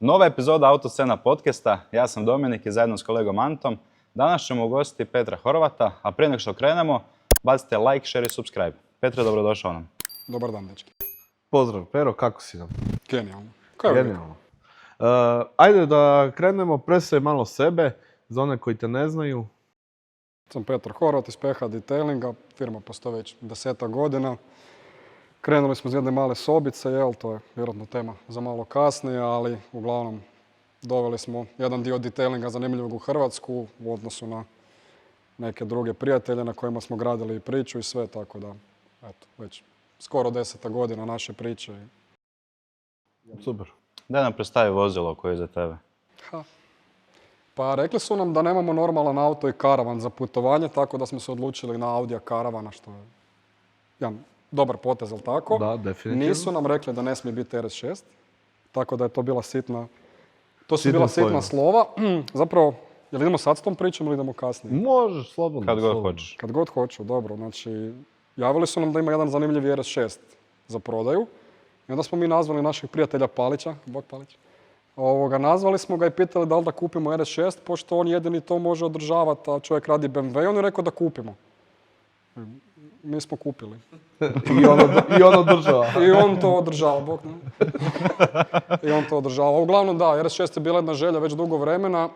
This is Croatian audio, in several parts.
Nova epizoda Autoscena podcasta. Ja sam Dominik i zajedno s kolegom Antom. Danas ćemo ugostiti Petra Horvata, a prije nego što krenemo, bacite like, share i subscribe. Petre, dobrodošao nam. Dobar dan, dečki. Pozdrav, Pero, kako si nam? Genijalno. Genijalno. Ajde da krenemo, predstavi malo sebe, za one koji te ne znaju. Sam Petar Horvat iz PH Detailinga, firma postoji već 10 godina. Krenuli smo iz jedne male sobice, to je vjerojatno tema za malo kasnije, ali uglavnom doveli smo jedan dio detailinga zanimljivog u Hrvatsku u odnosu na neke druge prijatelje na kojima smo gradili i priču i sve, tako da, već skoro 10 godina naše priče. Super. Daj nam predstavi vozilo koje je za tebe. Pa rekli su nam da nemamo normalan auto i karavan za putovanje, tako da smo se odlučili na Audija karavana, što je jedan dobar potez, ali tako? Da, definitivno. Nisu nam rekli da ne smije biti RS6, tako da je to bila sitna... To su bila sitna slova. Zapravo, jel idemo sad s tom pričom ili idemo kasnije? Možeš, slobodno. Kad god hoćeš. Kad god hoću, dobro. Znači, javili su nam da ima jedan zanimljiv RS6 za prodaju. I onda smo mi nazvali našeg prijatelja Palića, Bog Palić. Nazvali smo ga i pitali da li da kupimo RS6, pošto on jedini to može održavati, a čovjek radi BMW i on je rekao da kupimo. Mi smo kupili. I on održava. I on to održava, Bog ne. I on to održava. Uglavnom da, RS6 je bila jedna želja već dugo vremena.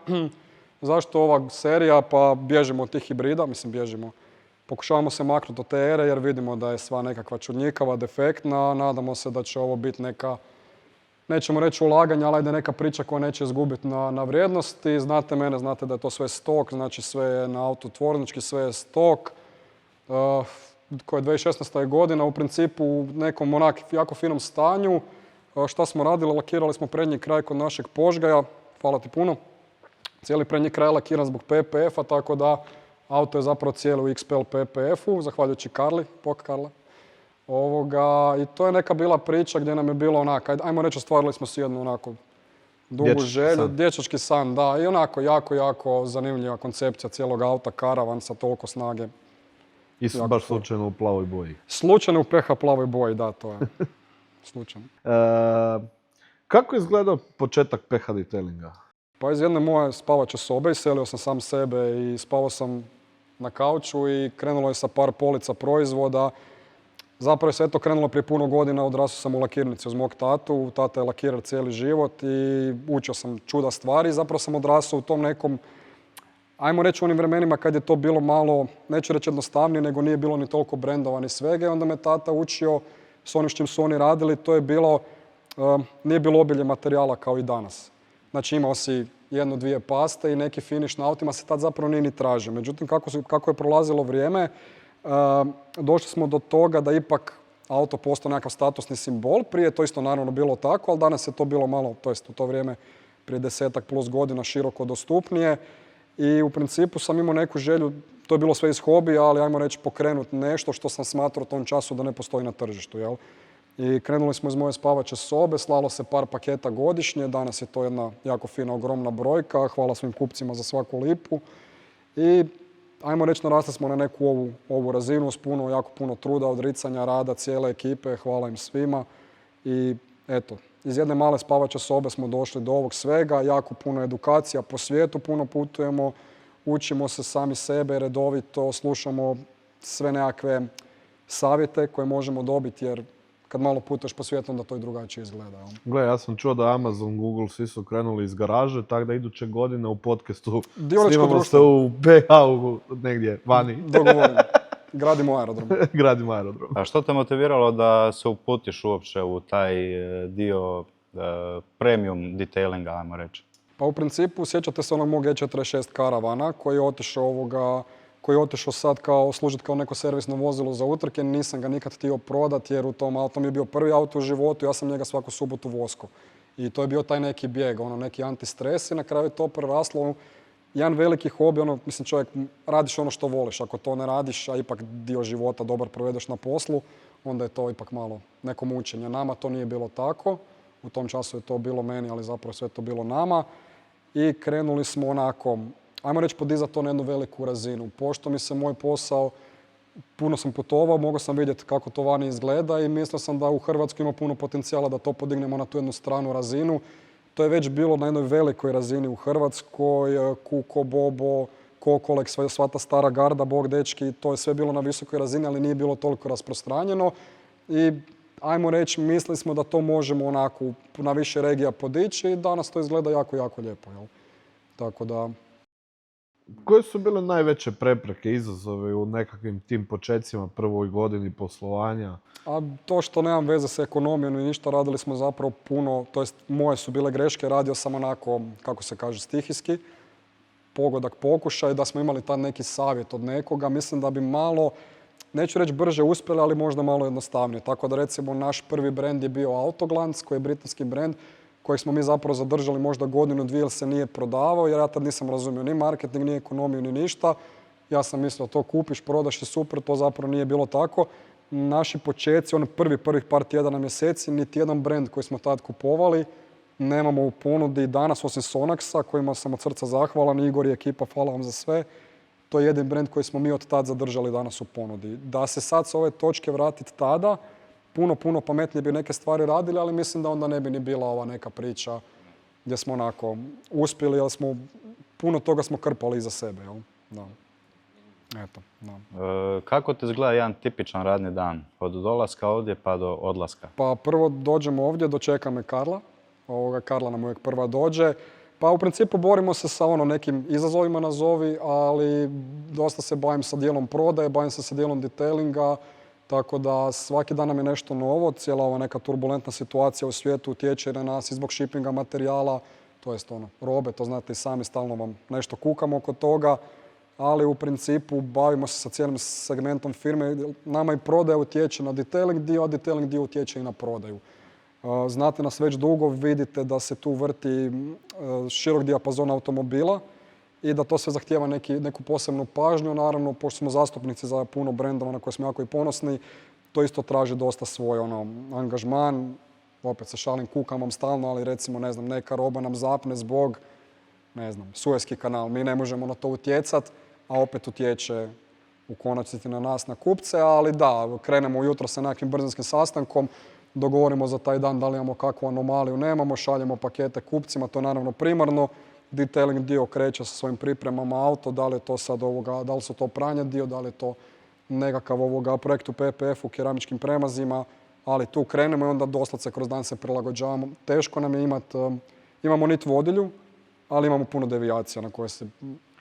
Zašto ova serija? Pa bježimo od tih hibrida, bježimo. Pokušavamo se maknuti od te ere jer vidimo da je sva nekakva čudnjikava, defektna. Nadamo se da će ovo biti neka, nećemo reći ulaganja, ali ajde neka priča koja neće izgubiti na vrijednosti. Znate mene, znate da je to sve stok, znači sve je na autu tvornički, sve je stok. Koja je 2016. godina, u principu u nekom onak jako finom stanju. Šta smo radili? Lakirali smo prednji kraj kod našeg Požgaja, hvala ti puno. Cijeli prednji kraj je lakiran zbog PPF-a, tako da auto je zapravo cijeli u XPL PPF-u, zahvaljujući Karli, pok Karla. I to je neka bila priča gdje nam je bilo onak, ajmo reći, ostvarili smo si jednu onako dugu želju, dječački san, da, i onako jako zanimljiva koncepcija cijelog auta, karavan sa toliko snage. I su baš slučajno u plavoj boji. Slučajno u PH plavoj boji, da, to je slučajno. Kako je izgledao početak PH Detailinga? Pa iz jedne moje spavače sobe, iselio sam sam sebe i spavao sam na kauču i krenulo je sa par polica proizvoda. Zapravo je sve to krenulo prije puno godina, odrastao sam u lakirnici uz mog tatu, tata je lakirar cijeli život i učio sam čuda stvari. Zapravo sam odrastao u tom nekom, ajmo reći, u onim vremenima kad je to bilo malo, neću reći jednostavnije, nego nije bilo ni toliko brendova ni svega. I onda me tata učio s onim s čim su oni radili. To je bilo, nije bilo obilje materijala kao i danas. Znači imao si jednu, dvije paste i neki finish na autima se tad zapravo nije ni tražio. Međutim, kako je prolazilo vrijeme, došli smo do toga da ipak auto postao nekakav statusni simbol. Prije to isto naravno bilo tako, ali danas je to bilo malo, to jest u to vrijeme prije 10+ godina široko dostupnije. I u principu sam imao neku želju, to je bilo sve iz hobija, ali ajmo reći pokrenuti nešto što sam smatrao u tom času da ne postoji na tržištu. Jel? I krenuli smo iz moje spavače sobe, slalo se par paketa godišnje, danas je to jedna jako fina, ogromna brojka, hvala svim kupcima za svaku lipu. I ajmo reći narasli smo na neku ovu razinu s jako puno truda, odricanja, rada cijele ekipe, hvala im svima. I eto, iz jedne male spavače sobe smo došli do ovog svega, jako puno edukacija po svijetu, puno putujemo, učimo se sami sebe redovito, slušamo sve nekakve savjete koje možemo dobiti jer kad malo putuješ po svijetu onda to i drugačije izgleda. Gle, ja sam čuo da Amazon, Google, svi su krenuli iz garaže, tako da iduće godine u podcastu snimamo se u BH-u negdje vani. Dogovorimo. Gradimo aerodrom. Gradimo aerodrom. A što te motiviralo da se uputiš uopće u taj dio premium detailinga, ajmo reći? Pa u principu sjećate se onog mog E46 karavana koji je otišao sad služiti kao neko servisno vozilo za utrke. Nisam ga nikad htio prodati jer u tom auto mi je bio prvi auto u životu. Ja sam njega svaku subotu voskao. I to je bio taj neki bijeg, neki antistres i na kraju je to preraslo u jedan veliki hobi. Čovjek, radiš ono što voliš. Ako to ne radiš, a ipak dio života dobar provedeš na poslu, onda je to ipak malo neko mučenje. Nama to nije bilo tako. U tom času je to bilo meni, ali zapravo sve to bilo nama. I krenuli smo onako, ajmo reći, podizati to na jednu veliku razinu. Pošto mi se moj posao, puno sam putovao, mogao sam vidjeti kako to vani izgleda i mislio sam da u Hrvatskoj ima puno potencijala da to podignemo na tu jednu stranu razinu. to je već bilo na jednoj velikoj razini u Hrvatskoj, Kuko, Bobo, Kokolek, sva ta stara garda, Bog dečki, to je sve bilo na visokoj razini, ali nije bilo toliko rasprostranjeno. I ajmo reći, mislili smo da to možemo onako na više regija podići i danas to izgleda jako, jako lijepo. Jel? Tako da... Koje su bile najveće prepreke, izazove u nekakvim tim početcima, prvoj godini poslovanja? A to što nemam veze s ekonomijom i ništa, radili smo zapravo puno, to jest moje su bile greške, radio sam onako, kako se kaže, stihijski, pogodak, pokušaj, da smo imali tad neki savjet od nekoga. Mislim da bi malo, neću reći brže uspjeli, ali možda malo jednostavnije. Tako da recimo naš prvi brend je bio Autoglans, koji je britanski brend, kojeg smo mi zapravo zadržali možda godinu, dvije, jer se nije prodavao, jer ja tad nisam razumio ni marketing, ni ekonomiju, ni ništa. Ja sam mislio to kupiš, prodaš i super, to zapravo nije bilo tako. Naši početci, prvih par tjedana, mjeseci, niti jedan brend koji smo tad kupovali nemamo u ponudi danas, osim Sonaxa, kojima sam od srca zahvalan. Igor i ekipa, hvala vam za sve. To je jedin brend koji smo mi od tad zadržali danas u ponudi. Da se sad s ove točke vratiti tada, puno pametnije bi neke stvari radili, ali mislim da onda ne bi ni bila ova neka priča gdje smo onako uspjeli, jer smo puno toga smo krpali iza sebe. Jel? Da. Eto, da. Kako ti izgleda jedan tipičan radni dan? Od dolaska ovdje pa do odlaska? Pa prvo dođemo ovdje, dočeka me Karla. Karla nam uvijek prva dođe. Pa u principu borimo se sa nekim izazovima nazovi, ali dosta se bavim sa dijelom prodaje, bavim se sa dijelom detailinga, tako da svaki dan nam je nešto novo. Cijela ova neka turbulentna situacija u svijetu utječe na nas i zbog shippinga materijala, to jest robe, to znate i sami, stalno vam nešto kukamo oko toga, ali u principu bavimo se sa cijelim segmentom firme. Nama i prodaja utječe na detailing dio, a detailing dio utječe i na prodaju. Znate nas već dugo, vidite da se tu vrti širok dijapazon automobila i da to sve zahtijeva neku posebnu pažnju. Naravno, pošto smo zastupnici za puno brendova na koje smo jako i ponosni, to isto traži dosta svoj angažman. Opet se šalim, kukam vam stalno, ali recimo, ne znam, neka roba nam zapne zbog, ne znam, Suezki kanal. Mi ne možemo na to utjecati, a opet utječe u konačnici na nas, na kupce. Ali da, krenemo ujutro sa nekakvim brzinskim sastankom, dogovorimo za taj dan da li imamo kakvu anomaliju, nemamo, šaljemo pakete kupcima, to je naravno primarno. Detailing dio kreće sa svojim pripremama auto, da li je to sad da li su to pranje dio, da li je to nekakav projekt u PPF-u, keramičkim premazima, ali tu krenemo i onda doslovce kroz dan se prilagođavamo. Teško nam je imamo nit vodilju, ali imamo puno devijacija na koje se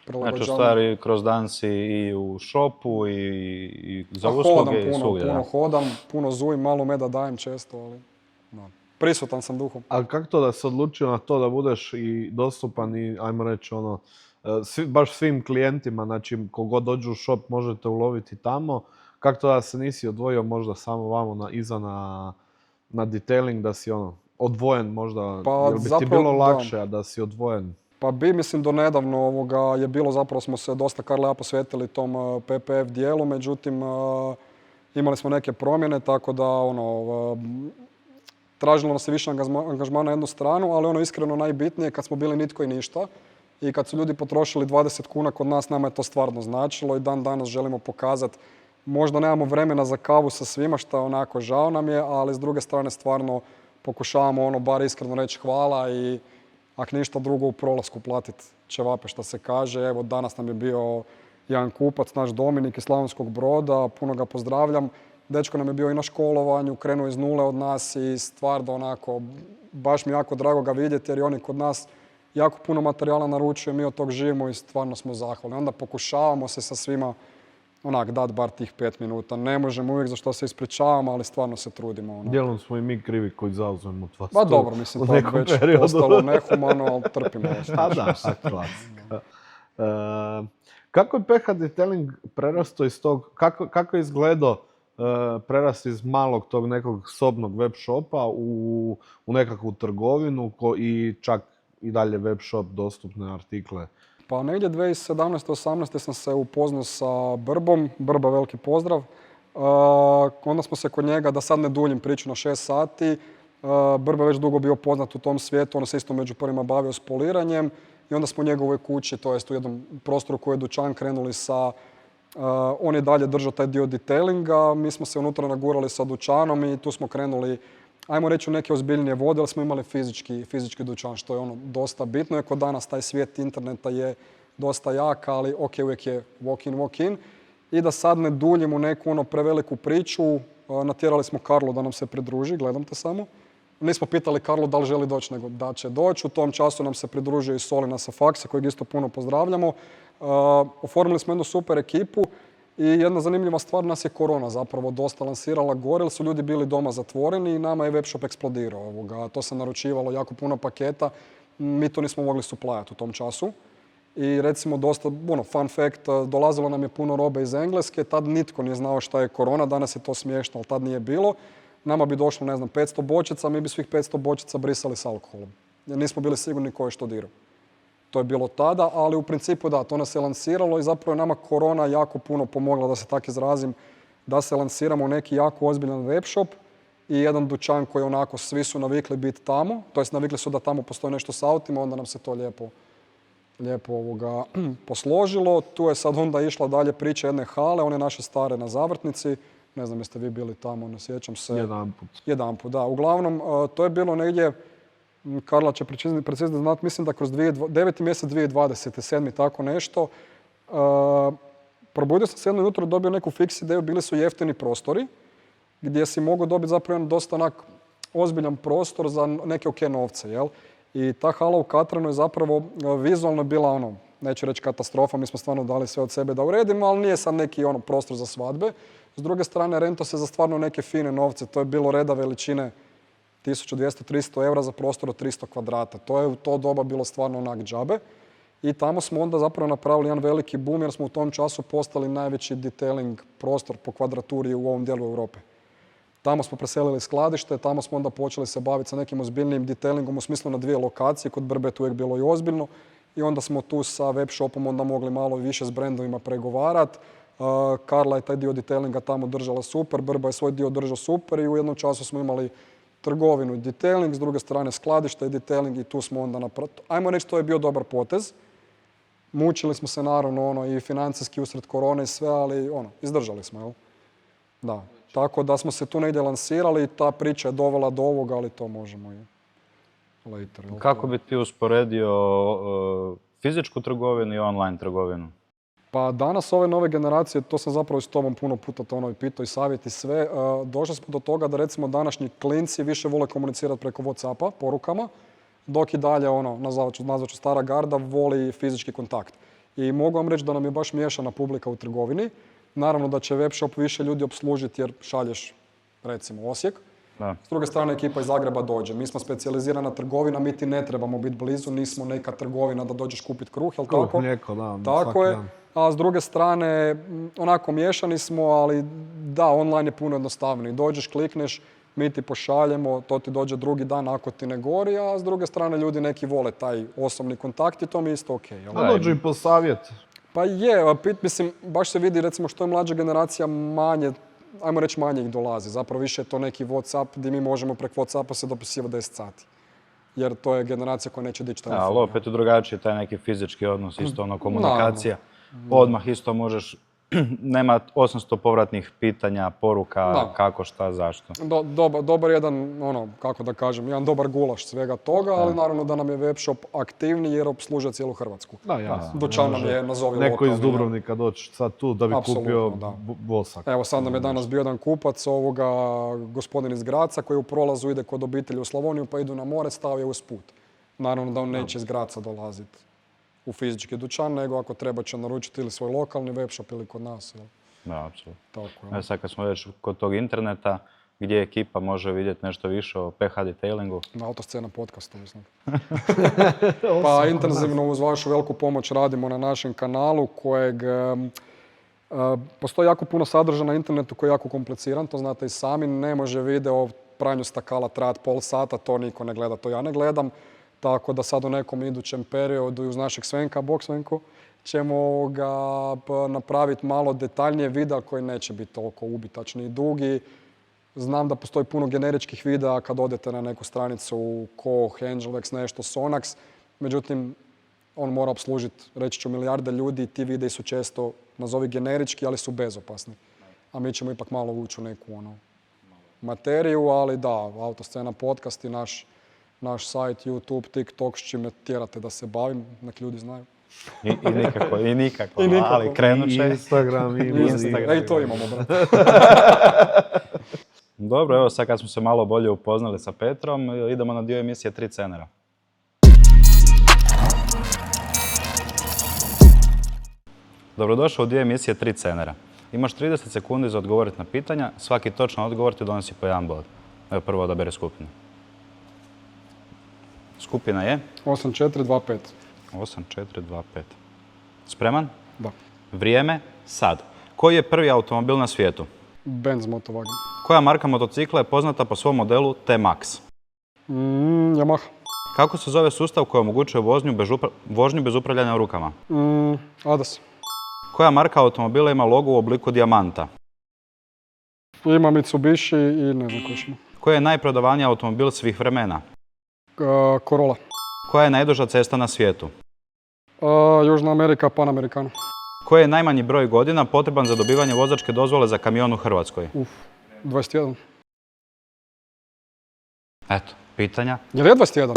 prilagođavamo. Znači, u stvari, kroz dan si i u šopu i za usluge i svugdje. Puno hodam, puno zujim, malo meda dajem često, ali prisutan sam duhom. A kako to da se odlučio na to da budeš i dostupan i, ajmo reći, baš svim klijentima, znači kogod dođu u shop možete uloviti tamo. Kako to da se nisi odvojio možda samo vamo iza na detailing, da si odvojen možda, pa, jel bi ti bilo lakše da si odvojen? Pa mislim do nedavno je bilo, zapravo smo se dosta Karla i ja posvetili tom PPF dijelu, međutim imali smo neke promjene, tako da tražilo nas se više angažmana na jednu stranu, ali iskreno najbitnije kad smo bili nitko i ništa i kad su ljudi potrošili 20 kuna kod nas, nama je to stvarno značilo i dan danas želimo pokazati. Možda nemamo vremena za kavu sa svima, što onako žao nam je, ali s druge strane stvarno pokušavamo bar iskreno reći hvala i ako ništa drugo u prolasku platiti ćevape, što se kaže. Evo, danas nam je bio jedan kupac, naš Dominik iz Slavonskog Broda, puno ga pozdravljam. Dečko nam je bio i na školovanju, krenuo iz nule od nas i stvarno baš mi jako drago ga vidjeti jer oni kod nas jako puno materijala naručuju, mi od tog živimo i stvarno smo zahvalni. Onda pokušavamo se sa svima dati bar tih 5 minuta. Ne možemo uvijek, za što se ispričavamo, ali stvarno se trudimo. Dijelom smo i mi krivi koji zauzmemo od vas. Pa dobro, mislim, to već postalo nehumano, ali trpimo. A da, klasika. Kako je PH Detailing prerastao iz tog, kako je izgledao prerast iz malog tog nekog sobnog web shopa u nekakvu trgovinu i čak i dalje web shop dostupne artikle? Pa negdje 2017-18 sam se upoznao sa Brbom. Brba, veliki pozdrav. Onda smo se kod njega, da sad ne duljim priču na 6 sati, Brba je već dugo bio poznat u tom svijetu, on se isto među prvima bavio s poliranjem i onda smo u njegovoj kući, to jest u jednom prostoru koji je dućan, krenuli sa... On je dalje držao taj dio detailinga, mi smo se unutra nagurali sa dućanom i tu smo krenuli ajmo reći, u neke ozbiljnije vode, ali smo imali fizički dućan, što je ono dosta bitno. Iako danas taj svijet interneta je dosta jak, ali ok, uvijek je walk in. I da sad ne duljim u neku ono preveliku priču, natjerali smo Karlu da nam se pridruži, gledam te samo. Nismo pitali Karlu da li želi doći, nego da će doći. U tom času nam se pridružio i Solina sa faksa, kojeg isto puno pozdravljamo. Oformili smo jednu super ekipu i jedna zanimljiva stvar, nas je korona zapravo dosta lansirala gore, jer su ljudi bili doma zatvoreni i nama je webshop eksplodirao. To se naručivalo jako puno paketa, mi to nismo mogli suplajati u tom času. I recimo dosta, fun fact, dolazilo nam je puno robe iz Engleske, tad nitko nije znao šta je korona, danas je to smiješno, ali tad nije bilo. Nama bi došlo, 500 bočica, mi bi svih 500 bočica brisali s alkoholom. Jer nismo bili sigurni ko je što dirao. To je bilo tada, ali u principu da, to nas je lansiralo i zapravo je nama korona jako puno pomogla, da se tako izrazim, da se lansiramo u neki jako ozbiljan web shop i jedan dućan koji onako svi su navikli biti tamo, to jest navikli su da tamo postoji nešto s autima, onda nam se to lijepo posložilo. Tu je sad onda išla dalje priča jedne hale, one naše stare na Zavrtnici. Ne znam jeste vi bili tamo, ne sjećam se. Jedanput, da. Uglavnom, to je bilo negdje, Karla će precizno znati, mislim da kroz 9. mjesec 2020. 7. tako nešto. Probudio sam se jedno jutro, dobio neku fiks ideju, bili su jeftini prostori, gdje si mogao dobiti zapravo jedan dosta onak ozbiljan prostor za neke ok novce, jel? I ta hala u Katranu je zapravo vizualno bila neću reći katastrofa, mi smo stvarno dali sve od sebe da uredimo, ali nije sad neki prostor za svadbe. S druge strane, rento se za stvarno neke fine novce, to je bilo reda veličine 1200-300 eura za prostor od 300 kvadrata. To je u to doba bilo stvarno onak džabe. I tamo smo onda zapravo napravili jedan veliki boom jer smo u tom času postali najveći detailing prostor po kvadraturi u ovom dijelu Europe. Tamo smo preselili skladište, tamo smo onda počeli se baviti sa nekim ozbiljnijim detailingom u smislu na 2 lokacije, kod Brbet uvijek bilo i ozbiljno. I onda smo tu sa web shopom onda mogli malo više s brendovima pregovarati. Karla je taj dio detailinga tamo držala super, Brba je svoj dio držao super i u jednom času smo imali trgovinu i detailing, s druge strane skladište i detailing i tu smo onda napravili. Ajmo reći, to je bio dobar potez. Mučili smo se naravno i financijski usred korone i sve, ali izdržali smo, jel? Da. Tako da smo se tu negdje lansirali i ta priča je dovela do ovoga, ali to možemo i later. Kako bi ti usporedio fizičku trgovinu i online trgovinu? Pa danas ove nove generacije, to sam zapravo s tobom puno puta to pitao i savjet i sve, došli smo do toga da recimo današnji klinci više vole komunicirati preko WhatsAppa, porukama, dok i dalje nazvat ću stara garda, voli fizički kontakt. I mogu vam reći da nam je baš miješana publika u trgovini. Naravno da će web shop više ljudi obslužiti jer šalješ recimo Osijek. Da. S druge strane ekipa iz Zagreba dođe. Mi smo specijalizirana trgovina, mi ti ne trebamo biti blizu, nismo neka trgovina da dođeš kupiti kruh, jel tako? Mlijeko, da. Tako je. A s druge strane, onako miješani smo, ali da, online je puno jednostavniji. Dođeš, klikneš, mi ti pošaljemo, to ti dođe drugi dan ako ti ne gori, a s druge strane ljudi neki vole taj osobni kontakt i to mi je isto ok. Jel? A dođu i po savjet. Pa je, mislim, baš se vidi recimo što je mlađa generacija manje, ajmo reći manje ih dolazi. Zapravo više je to neki WhatsApp gdje mi možemo preko WhatsAppa se dopisivati 10 sati. Jer to je generacija koja neće dići telefon. Ali opet je drugačiji taj neki fizički odnos, isto komunikacija. Odmah isto možeš, nema 800 povratnih pitanja, poruka, kako, šta, zašto. Dobar jedan, kako da kažem, jedan dobar gulaš svega toga, ali naravno da nam je web shop aktivni jer obslužuje cijelu Hrvatsku. Da, jasno. Dućan nam je, nazovi lokalni. Neko iz Dubrovnika doći sad tu da bi kupio vosak. Evo sad nam je danas bio jedan kupac, gospodin iz Graca koji u prolazu ide kod obitelji u Slavoniju pa idu na more, stavio uz put. Naravno da on neće iz Graca dolaziti u fizički dućan, nego ako treba će naručiti ili svoj lokalni web shop ili kod nas. Jel? Da, apsolutno. Tako je. Sad kad smo već kod tog interneta, gdje ekipa može vidjeti nešto više o PH detailingu? Na Autoscena podcastu, mislim. Pa intenzivno uz vašu veliku pomoć radimo na našem kanalu kojeg postoji jako puno sadržaja na internetu koji je jako kompliciran, to znate i sami. Ne može video o pranju stakala trajati pol sata, to niko ne gleda, to ja ne gledam. Tako da sad u nekom idućem periodu uz našeg Svenka, bok Svenko, ćemo ga napraviti malo detaljnije videa koji neće biti toliko ubitačni i dugi. Znam da postoji puno generičkih videa kad odete na neku stranicu Koh, Angelvex, nešto, Sonax. Međutim, on mora obslužiti, reći ću, milijarde ljudi i ti videi su često, nazovi generički, ali su bezopasni. A mi ćemo ipak malo ući u neku materiju, ali da, Autoscena podcast i naš sajt, YouTube, TikTok, s čime tjerate da se bavim, nek ljudi znaju. I nikako, I nikako. ali krenut će. Instagram i Instagram. I to imamo, brate. Dobro, evo sad kad smo se malo bolje upoznali sa Petrom, idemo na dio emisije 3 cenera. Dobrodošao u dio emisije 3 cenera. Imaš 30 sekundi za odgovoriti na pitanja, svaki točan odgovor ti donosi po 1 bod. Evo prvo odabere skupinu. Skupina je 8425. 8425. Spreman? Da. Vrijeme, sad. Koji je prvi automobil na svijetu? Benz Motowagen. Koja marka motocikla je poznata po svom modelu T-Max? Yamaha. Kako se zove sustav koji omogućuje vožnju bez upravljanja rukama? Adas. Koja marka automobila ima logo u obliku dijamanta? Ima Mitsubishi i ne znam ko još ima. Koji je najprodavaniji automobil svih vremena? Corolla. Koja je najduža cesta na svijetu? Južna Amerika, Panamericano. Koji je najmanji broj godina potreban za dobivanje vozačke dozvole za kamion u Hrvatskoj? 21. Eto, pitanja. Je li je 21?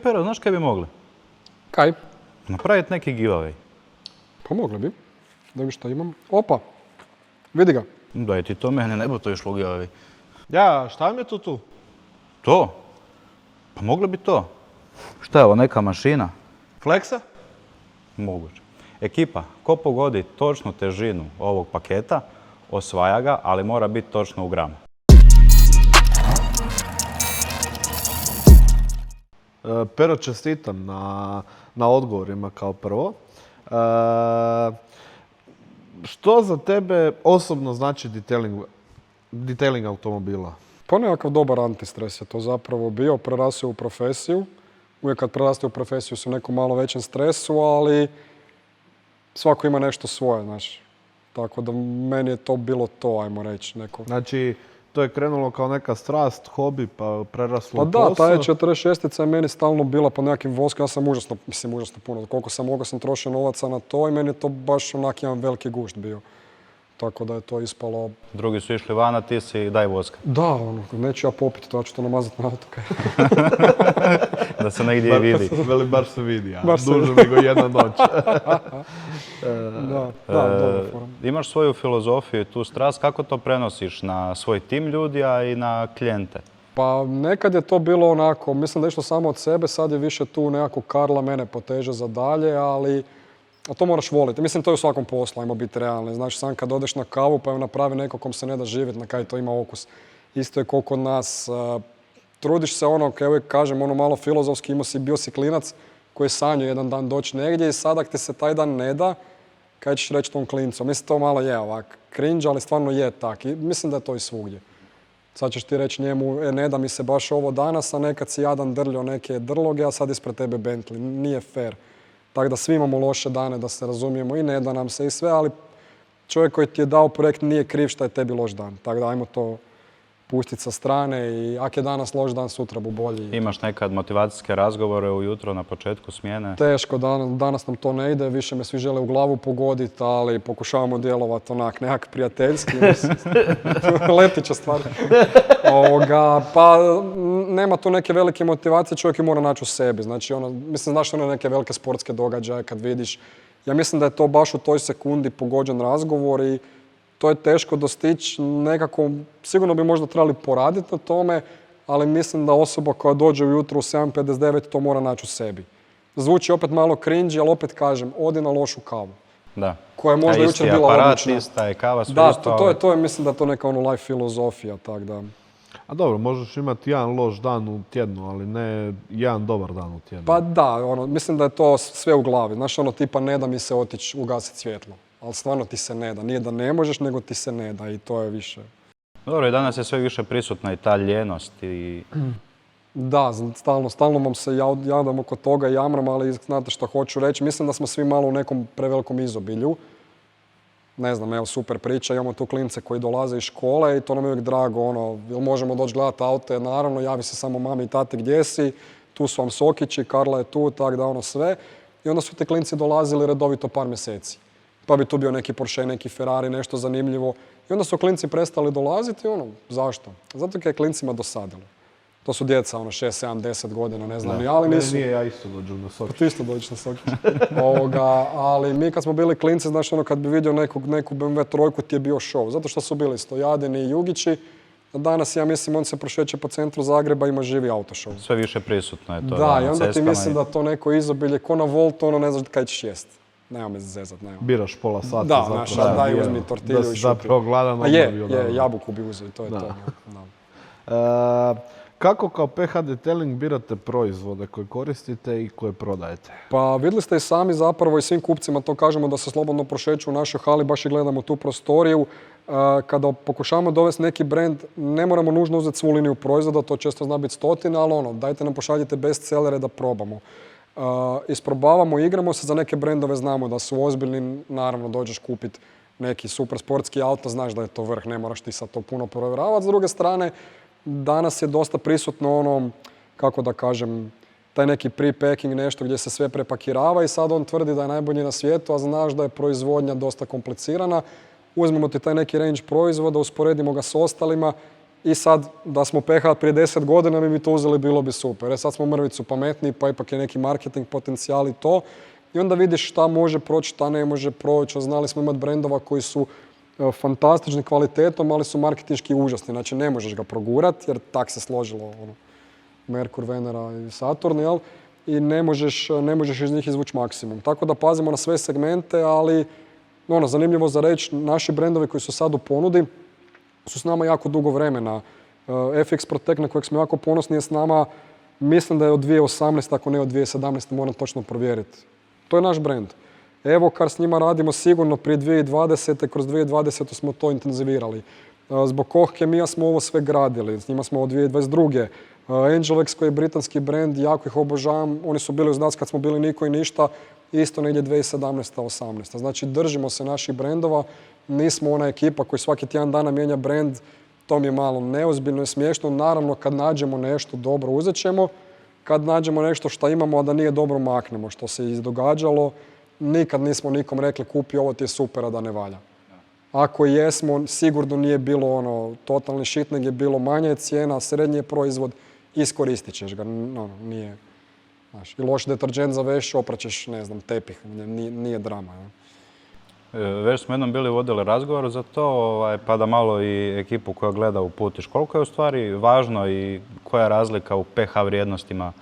Pero, znaš kaj bi mogli? Kaj? Napraviti neki giveaway. Pa mogli bi. Da vidim što imam. Opa, vidi ga. Daj ti to, mene ne bi to išlo u giveaway. Ja, šta mi je tu? To? Pa mogli bi to. Šta je ovo, neka mašina? Flexa? Moguće. Ekipa, ko pogodi točnu težinu ovog paketa, osvaja ga, ali mora biti točno u gramu. Pero, čestitam na odgovorima kao prvo. Što za tebe osobno znači detailing automobila? Pa nekakav dobar antistres je to zapravo bio, prerasio u profesiju. Uvijek kad preraste u profesiju su u nekom malo većem stresu, ali svako ima nešto svoje, znaš. Tako da meni je to bilo to, ajmo reći, neko. Znači, to je krenulo kao neka strast, hobi, pa preraslo Pa u da, posao. ta je 46-ica je meni stalno bila pod nekakvim voskom, ja sam užasno puno, koliko sam mogao sam trošio novaca na to i meni je to baš onak jedan veliki gušt bio. Tako da je to ispalo... Drugi su išli van, a ti si daj voska. Da, neću ja popiti, to ću to namazati na auto. Da se negdje i vidi. Veli, baš se vidi, ja. Baš se Duže nego jedna noć. Da, dobro forum. Imaš svoju filozofiju i tu strast, kako to prenosiš na svoj tim ljudi, a i na klijente? Pa nekad je to bilo onako, mislim da je išlo samo od sebe, sad je više tu nekako Karla mene poteže za dalje, ali a to moraš voliti. Mislim, to je u svakom poslu, ajmo biti realni. Znači, sam kad odeš na kavu pa napravi neko kom se ne da živjeti, na kaj to ima okus. Isto je koliko kod nas. Trudiš se ono, kao uvijek kažem, ono malo filozofski, bio si klinac koji je sanjao jedan dan doći negdje i sada ti se taj dan ne da, kaj ćeš reći tom klincu. Mislim, to malo je ovak cringe, ali stvarno je tak. I mislim da je to i svugdje. Sad ćeš ti reći njemu, ne da mi se baš ovo danas, a nekad si jadan drljao neke drloge, a sad ispred tebe Bentley. Nije fair. Tako da svi imamo loše dane, da se razumijemo, i ne da nam se i sve, ali čovjek koji ti je dao projekt nije kriv što je tebi loš dan. Tako da ajmo to pustiti sa strane i ako je danas loš dan, sutra bu bolji. Imaš nekad motivacijske razgovore ujutro na početku smjene? Teško, danas nam to ne ide, više me svi žele u glavu pogoditi, ali pokušavamo djelovati onak nekak prijateljski. Letića stvar. Pa nema tu neke velike motivacije, čovjek ju mora naći u sebi. Znači, mislim, znaš one neke velike sportske događaje kad vidiš. Ja mislim da je to baš u toj sekundi pogođen razgovor i to je teško dostići nekako, sigurno bi možda trebali poraditi na tome, ali mislim da osoba koja dođe ujutro u 7:59 to mora naći u sebi. Zvuči opet malo cringe, ali opet kažem, odi na lošu kavu. Da. Koja je možda jučer bila aparat, odlična. ista je kava, sve da, isto. to je, mislim da je to neka life filozofija, tak da. A dobro, možeš imati jedan loš dan u tjednu, ali ne jedan dobar dan u tjednu. Pa da, mislim da je to sve u glavi. Znaš, tipa ne da mi se otići ugasiti svjetlo. Ali stvarno ti se ne da. Nije da ne možeš, nego ti se ne da i to je više. Dobro, i danas je sve više prisutna i ta ljenost i... Da, stalno vam se javdam oko toga i jamram, ali znate što hoću reći. Mislim da smo svi malo u nekom prevelikom izobilju. Ne znam, evo, super priča. Imamo tu klince koji dolaze iz škole i to nam je uvijek drago. Jel možemo doći gledati aute? Naravno, javi se samo mami i tati gdje si. Tu su vam sokići, Karla je tu, tak da sve. I onda su ti klinci dolazili redovito par mjeseci. pa bi tu bio neki Porsche, neki Ferrari, nešto zanimljivo. I onda su klinci prestali dolaziti, zašto? Zato jer je klincima dosadilo. To su djeca, 6, 7, 10 godina, ne znam, ali nisu... Nije, ja isto dođu na Sokić. Ti isto dođeš na Sokić. Ali mi kad smo bili klinci, znaš, kad bi vidio neku BMW trojku ti je bio show. Zato što su bili Stojadini i Jugići. Danas, ja mislim, on se prošeće po centru Zagreba, ima živi autošov. Sve više prisutno je to. Da, i onda ti mislim da to neko izobilje, ko na Voltu, ne znaš kaj ćeš jest. Nema me zezat, nema. Biraš pola sata da, zapravo. Naša, daj uzmi tortilju i šupi. Da si zapravo gladan, jabuku bi uzeli, to je to. Kako kao PH Detailing birate proizvode koje koristite i koje prodajete? Pa vidjeli ste i sami zapravo i svim kupcima to kažemo da se slobodno prošeću u našoj hali, baš i gledamo tu prostoriju. Kada pokušavamo dovesti neki brand, ne moramo nužno uzeti svu liniju proizvoda, to često zna biti stotina, ali dajte nam pošaljite bestsellere da probamo. Isprobavamo, igramo se, za neke brendove znamo da su ozbiljni, naravno dođeš kupiti neki super sportski auto, znaš da je to vrh, ne moraš ti sad to puno provjeravati. S druge strane, danas je dosta prisutno kako da kažem, taj neki pre-packing, nešto gdje se sve prepakirava i sad on tvrdi da je najbolji na svijetu, a znaš da je proizvodnja dosta komplicirana. Uzmemo ti taj neki range proizvoda, usporedimo ga s ostalima i sad da smo PH prije 10 godina mi bi to uzeli, bilo bi super. Sad smo mrvicu pametniji, pa ipak je neki marketing potencijal i to. I onda vidiš šta može proći, šta ne može proći. Znali smo imati brendova koji su fantastični kvalitetom, ali su marketinški užasni. Znači ne možeš ga progurati jer tak se složilo Merkur, Venera i Saturn, jel? I ne možeš iz njih izvući maksimum. Tako da pazimo na sve segmente, ali zanimljivo za reći, naši brendovi koji su sad u ponudi su s nama jako dugo vremena. FX Protect, na kojeg smo jako ponosni, je s nama, mislim da je od 2018, ako ne od 2017, moram točno provjeriti. To je naš brend. Evo, kar s njima radimo sigurno prije 2020. Kroz 2020. smo to intenzivirali. Zbog Koch Kemija smo ovo sve gradili. S njima smo od 2022. Angelix, koji je britanski brend, jako ih obožavam. Oni su bili uz nas kad smo bili niko i ništa. Isto negdje 2017-18. Znači, držimo se naših brendova. Nismo ona ekipa koji svaki tjedan dana mijenja brend. To mi je malo neozbiljno i smiješno. Naravno, kad nađemo nešto dobro, uzet ćemo. Kad nađemo nešto što imamo, a da nije dobro, maknemo. Što se izdogađalo. Nikad nismo nikom rekli kupi ovo ti je super, a da ne valja. Ako jesmo, sigurno nije bilo totalni shit, nego je bilo manje cijena, srednji je proizvod, iskoristit ćeš ga. Nije, znaš, i loš deterđent za veš, opraćeš, ne znam, tepih, nije drama. Već smo jednom bili vodili razgovor za to, pa da malo i ekipu koja gleda uputiš. Koliko je u stvari važno i koja je razlika u PH vrijednostima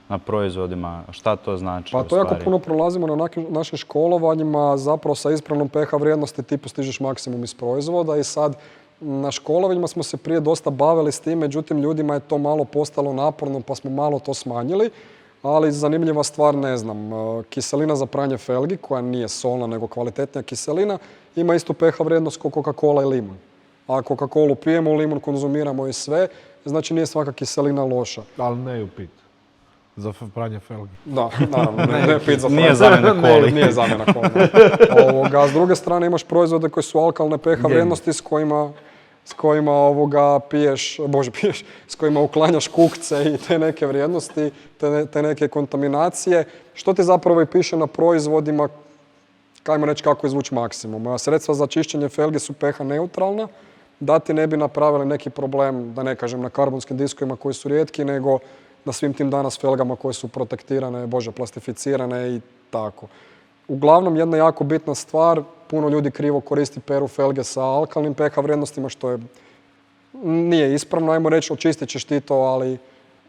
na proizvodima, šta to znači? Pa to jako puno prolazimo na našim školovanjima, zapravo sa ispravnom PH vrijednosti ti postižeš maksimum iz proizvoda i sad na školovanjima smo se prije dosta bavili s tim, međutim ljudima je to malo postalo naporno pa smo malo to smanjili, ali zanimljiva stvar, ne znam, kiselina za pranje felgi koja nije solna nego kvalitetnija kiselina ima istu PH vrijednost kao Coca-Cola i limun. A Coca-Colu pijemo, limun konzumiramo i sve, znači nije svaka kiselina loša. Ali ne ju pit. Za pranje felgi. Da, naravno, ne pit za pranje. Nije zamjena koli. Nije zamjena koli. S druge strane imaš proizvode koji su alkalne pH vrijednosti s kojima piješ, s kojima uklanjaš kukce i te neke vrijednosti, te neke kontaminacije. Što ti zapravo i piše na proizvodima, kajmo reći kako izvući maksimum. Sredstva za čišćenje felge su pH neutralna, da ti ne bi napravili neki problem, da ne kažem na karbonskim diskovima koji su rijetki, nego na svim tim danas felgama koje su protektirane, plastificirane i tako. Uglavnom, jedna jako bitna stvar, puno ljudi krivo koristi peru felge sa alkalnim pH vrijednostima, što nije ispravno, ajmo reći, očistit ćeš ti to, ali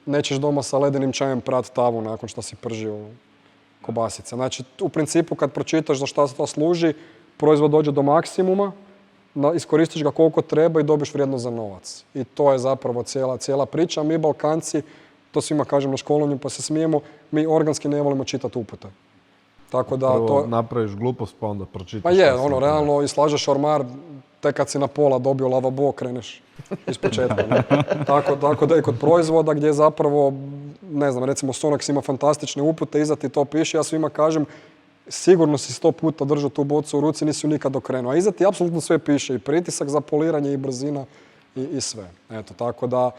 nećeš doma sa ledenim čajem prat tavu nakon što si pržio kobasice. Znači, u principu, kad pročitaš za šta se to služi, proizvod dođe do maksimuma, iskoristiš ga koliko treba i dobiš vrijednost za novac. I to je zapravo cijela priča. Mi Balkanci, to svima kažem na školovanju pa se smijemo, mi organski ne volimo čitati upute. Tako da prvo napraviš glupost pa onda pročitaš. Pa je, realno i slažeš ormar, tek kad si na pola dobio lavabo, kreneš iz početka. Tako da i kod proizvoda gdje zapravo, ne znam, recimo Sonax ima fantastične upute, iza ti to piše, ja svima kažem, sigurno si 100 puta držao tu bocu u ruci, nisi ju nikad okrenuo. A iza ti apsolutno sve piše, i pritisak za poliranje, i brzina, i sve. Eto, tako da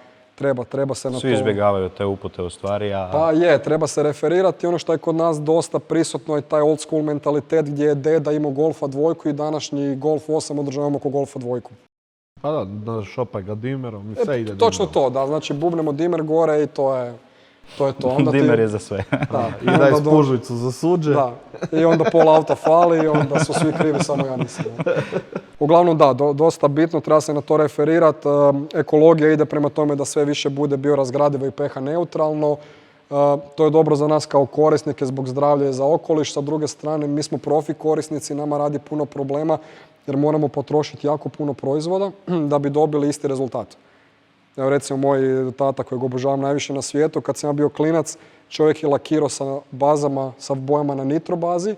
treba se na to... Svi izbjegavaju te upute u stvari, a... Pa treba se referirati. Ono što je kod nas dosta prisutno je taj old school mentalitet gdje je deda imao Golfa 2 i današnji Golf 8 održavamo ko Golfa 2. Pa da, šopaj ga dimerom i sve ide Točno dimerom. to, da, znači bubnemo dimer gore i to je to. Onda Dimer je za sve. Da, I daj spužvicu za suđe. Da, i onda pola auta fali i onda su svi krivi, samo ja nisam. Uglavnom da, dosta bitno, treba se na to referirati. Ekologija ide prema tome da sve više bude biorazgradivo i pH neutralno. To je dobro za nas kao korisnike zbog zdravlja i za okoliš. Sa druge strane, mi smo profi korisnici, nama radi puno problema jer moramo potrošiti jako puno proizvoda da bi dobili isti rezultat. Evo recimo moj tata kojeg obožavam najviše na svijetu, kad sam ja bio klinac, čovjek je lakirao sa bazama, sa bojama na nitrobazi,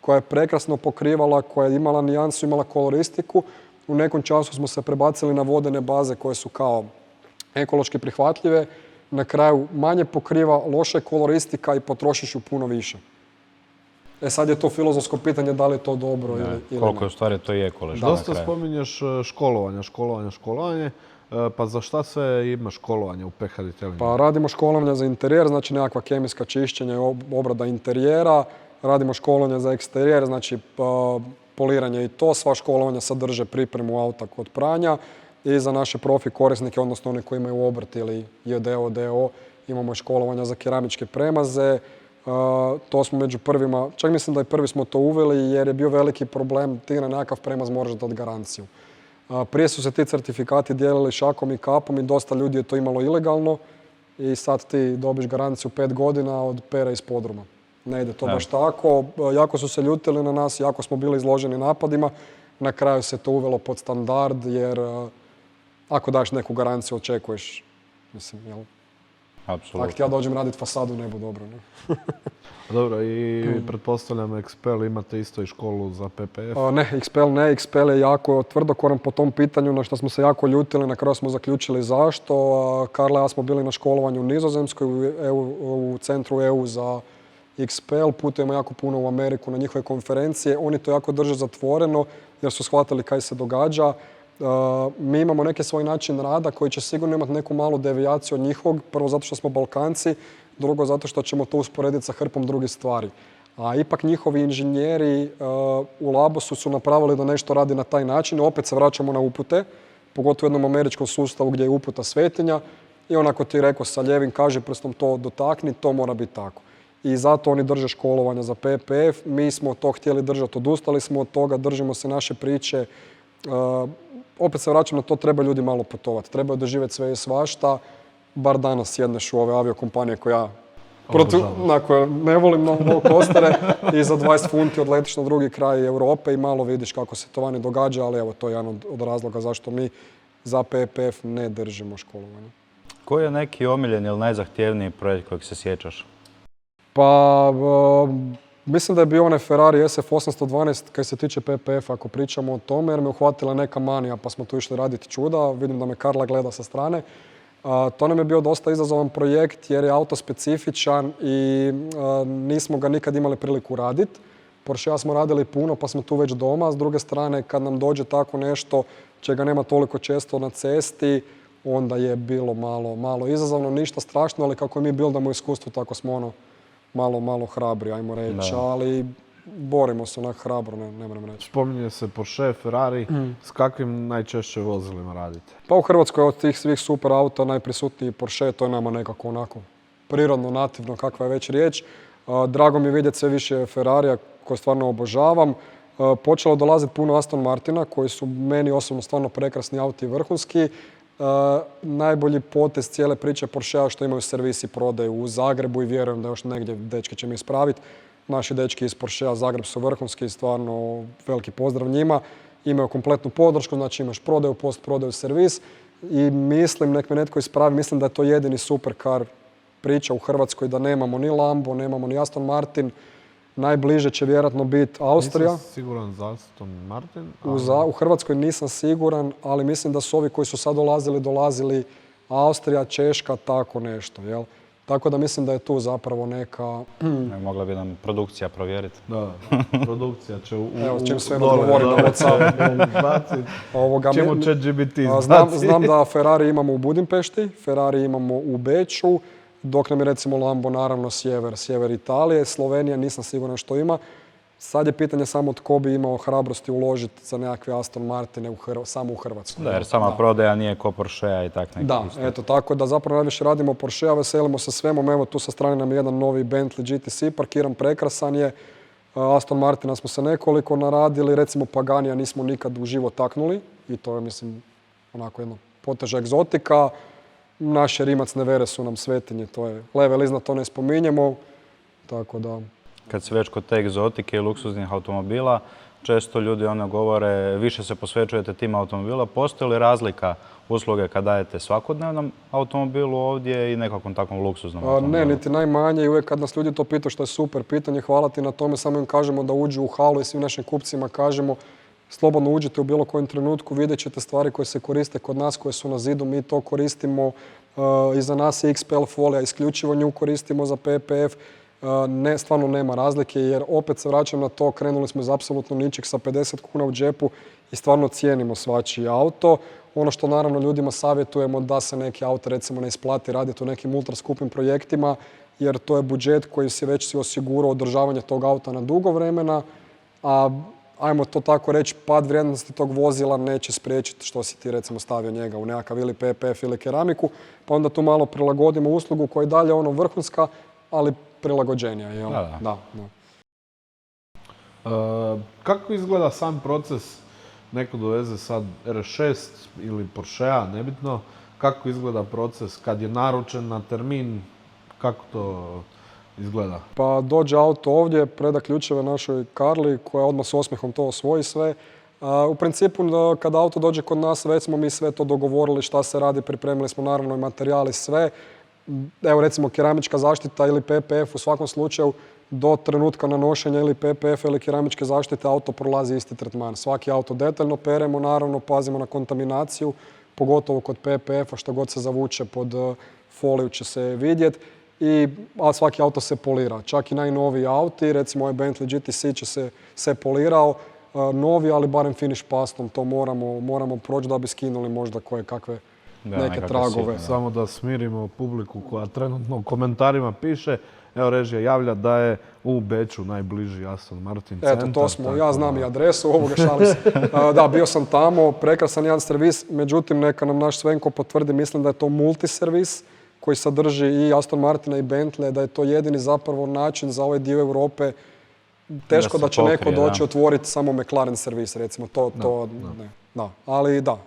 koja je prekrasno pokrivala, koja je imala nijansu, imala koloristiku. U nekom času smo se prebacili na vodene baze koje su kao ekološki prihvatljive. Na kraju manje pokriva, loša je koloristika i potrošiš ju puno više. Sad je to filozofsko pitanje da li je to dobro ili ne. Koliko je u stvari to i ekološki. Dosta spominješ školovanje. Pa za šta sve ima školovanje u PH Detailingu? Pa radimo školovanje za interijer, znači nekakva kemijska čišćenja i obrada interijera. Radimo školovanje za eksterijer, znači poliranje i to. Sva školovanja sadrže pripremu auta kod pranja. I za naše profi korisnike, odnosno one koji imaju obrt ili JDO, DO, imamo školovanja za keramičke premaze. To smo među prvima, čak mislim da i prvi smo to uveli jer je bio veliki problem, ti na nekakav premaz moraš dati garanciju. Prije su se ti certifikati dijelili šakom i kapom i dosta ljudi je to imalo ilegalno i sad ti dobiš garanciju 5 godina od pera iz podruma. Ne ide to baš tako. Jako su se ljutili na nas, jako smo bili izloženi napadima. Na kraju se to uvelo pod standard jer ako daš neku garanciju očekuješ, mislim, jel? Apsolutno. Ako ti ja dođem raditi fasadu, ne bu dobro, ne? Dobro, i pretpostavljam XPEL imate isto i školu za PPF? Ne, XPEL je jako tvrdokoran po tom pitanju na što smo se jako ljutili, na kraju smo zaključili zašto. Karla i ja smo bili na školovanju u Nizozemskoj, u centru EU za XPEL, putujemo jako puno u Ameriku na njihove konferencije, oni to jako drže zatvoreno jer su shvatili kaj se događa. Mi imamo neki svoj način rada koji će sigurno imati neku malu devijaciju od njihovog, prvo zato što smo Balkanci, drugo zato što ćemo to usporediti sa hrpom drugih stvari. A ipak njihovi inženjeri u Labosu su napravili da nešto radi na taj način. Opet se vraćamo na upute, pogotovo u jednom američkom sustavu gdje je uputa svetinja. I onako ti rekao sa ljevim kaže prstom to dotakni, to mora biti tako. I zato oni drže školovanja za PPF. Mi smo to htjeli držati, odustali smo od toga, držimo se naše priče. Opet se vraćam na to, treba ljudi malo putovati. Treba doživjeti sve i svašta. Bar danas sjedneš u ove aviokompanije koje ja ne volim low coastere i za 20 funti odletiš na drugi kraj Europe i malo vidiš kako se to vani događa, ali evo, to je jedan od razloga zašto mi za PPF ne držimo školovanje. Koji je neki omiljen ili najzahtjevniji projekt kojeg se sjećaš? Pa, mislim da je bio onaj Ferrari SF812 kaj se tiče PPF, ako pričamo o tome, jer me uhvatila neka manija pa smo tu išli raditi čuda. Vidim da me Karla gleda sa strane. To nam je bio dosta izazovan projekt jer je auto specifičan i nismo ga nikad imali priliku raditi. Porschea smo radili puno pa smo tu već doma. S druge strane, kad nam dođe tako nešto čega nema toliko često na cesti, onda je bilo malo izazovno. Ništa strašno, ali kako je mi bildamo iskustvo, tako smo malo hrabri, ajmo reći. Ali borimo se onak hrabro, ne moram reći. Spominje se Porsche, Ferrari. S kakvim najčešće vozilima radite? Pa u Hrvatskoj od tih svih super auta najprisutniji Porsche, to je nama nekako onako prirodno, nativno, kakva je već riječ. Drago mi je vidjeti sve više Ferrarija koje stvarno obožavam. Počelo dolaziti puno Aston Martina koji su meni osobno stvarno prekrasni auti i vrhunski. Najbolji potez cijele priče Porschea što imaju servis i prodaju u Zagrebu i vjerujem da još negdje dečki će mi ispraviti. Naši dečki iz Porschea Zagreb su vrhunski, stvarno veliki pozdrav njima. Imaju kompletnu podršku, znači imaš prodaju, post-prodaju, servis. I mislim, nek me netko ispravi, mislim da je to jedini supercar priča u Hrvatskoj, da nemamo ni Lambo, nemamo ni Aston Martin. Najbliže će vjerojatno biti Austrija. Nisam siguran za Aston Martin. U Hrvatskoj nisam siguran, ali mislim da su ovi koji su sad dolazili Austrija, Češka, tako nešto. Jel? Tako da mislim da je tu zapravo neka... Mogla bi nam produkcija provjeriti. Da, produkcija će Evo, čim sve dole, odgovori na dole, WhatsApp. bacit. Ovoga, Ćemo ChatGPT znam da Ferrari imamo u Budimpešti, Ferrari imamo u Beču, dok nam je recimo Lambo naravno sjever Italije, Slovenija nisam siguran što ima. Sad je pitanje samo tko bi imao hrabrosti uložiti za nekakve Aston Martine samo u Hrvatsku. Da, jer sama prodaja nije ko Porschea i tak neki. Da, eto, tako da zapravo najviše radimo Porschea, veselimo se svemu. Evo tu sa strane nam je jedan novi Bentley GTC, parkiran prekrasan je. Aston Martina smo se nekoliko naradili, recimo Paganija nismo nikad uživo taknuli i to je, mislim, onako jedno poteža egzotika. Naše Rimac Nevere su nam svetinje, to je level iznad, to ne spominjemo, tako da... Kad si već kod te egzotike i luksuznih automobila, često ljudi govore više se posvećujete tim automobila. Postoji li razlika usluge kad dajete svakodnevnom automobilu ovdje i nekakvom takvom luksuznom automobilu? Ne, niti najmanje i uvijek kad nas ljudi to pitaju što je super pitanje, hvala ti na tome, samo im kažemo da uđu u halu i svim našim kupcima kažemo slobodno uđite u bilo kojem trenutku, vidjet ćete stvari koje se koriste kod nas, koje su na zidu, mi to koristimo. Iza nas je XPL folija, isključivo nju koristimo za PPF. Stvarno nema razlike jer opet se vraćam na to, krenuli smo iz apsolutno ničeg sa 50 kuna u džepu i stvarno cijenimo svačiji auto. Ono što naravno ljudima savjetujemo da se neki auto recimo ne isplati raditi u nekim ultra skupim projektima jer to je budžet koji si već si osigurao održavanje tog auta na dugo vremena, a ajmo to tako reći, pad vrijednosti tog vozila neće spriječiti što si ti recimo stavio njega u nekakav ili PPF ili keramiku, pa onda tu malo prilagodimo uslugu koja je dalje vrhunska, ali prilagođenija. Jel? Da. Kako izgleda sam proces, neko doveze sad R6 ili Porschea, nebitno, kako izgleda proces kad je naručen na termin, kako to izgleda? Pa dođe auto ovdje, preda ključeve našoj Karli koja odmah s osmijehom to osvoji sve. U principu kada auto dođe kod nas već smo mi sve to dogovorili šta se radi, pripremili smo naravno i materijali sve. Evo recimo keramička zaštita ili PPF u svakom slučaju do trenutka nanošenja ili PPF ili keramičke zaštite auto prolazi isti tretman. Svaki auto detaljno peremo, naravno pazimo na kontaminaciju, pogotovo kod PPF-a što god se zavuče pod foliju će se vidjeti. A svaki auto se polira. Čak i najnoviji auti, recimo ovaj Bentley GTC će se polirao, novi, ali barem finish pastom, to moramo proći da bi skinuli možda koje kakve neke tragove. Samo da smirimo publiku koja trenutno u komentarima piše, evo režija javlja da je u Beču najbliži Aston Martin centar. Eto, to smo, ja znam i adresu ovoga, šalim se. Da, bio sam tamo, prekrasan jedan servis, međutim neka nam naš Svenko potvrdi, mislim da je to multiservis koji sadrži i Aston Martina i Bentley, da je to jedini zapravo način za ovaj dio Europe. Teško da će neko doći otvoriti samo McLaren servis, recimo. Da. Ali da,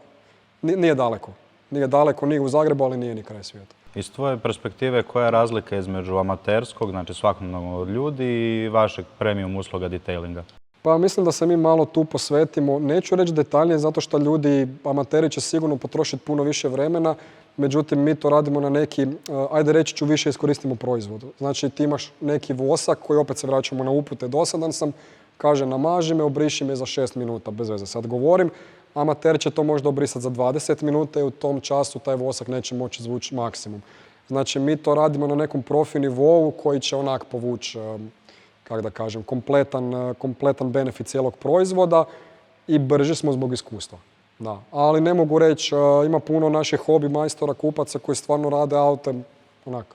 nije daleko. Nije daleko, nije u Zagrebu, ali nije ni kraj svijeta. Iz tvoje perspektive, koja je razlika između amaterskog, znači svakodnevnog od ljudi i vašeg premium usluga detailinga? Pa mislim da se mi malo tu posvetimo, neću reći detaljnije zato što ljudi, amateri će sigurno potrošiti puno više vremena, međutim mi to radimo na neki, ajde reći ću više iskoristimo proizvodu. Znači ti imaš neki vosak koji opet se vraćamo na upute, dosadan sam, kaže namaži me, obriši me za 6 minuta, bez veze sad govorim. Amater će to možda obrisati za 20 minuta i u tom času taj vosak neće moći izvući maksimum. Znači mi to radimo na nekom profi nivou koji će onak povući, kako da kažem, kompletan benefit cijelog proizvoda i brži smo zbog iskustva. Da. Ali ne mogu reći, ima puno naših hobi majstora, kupaca koji stvarno rade aute onak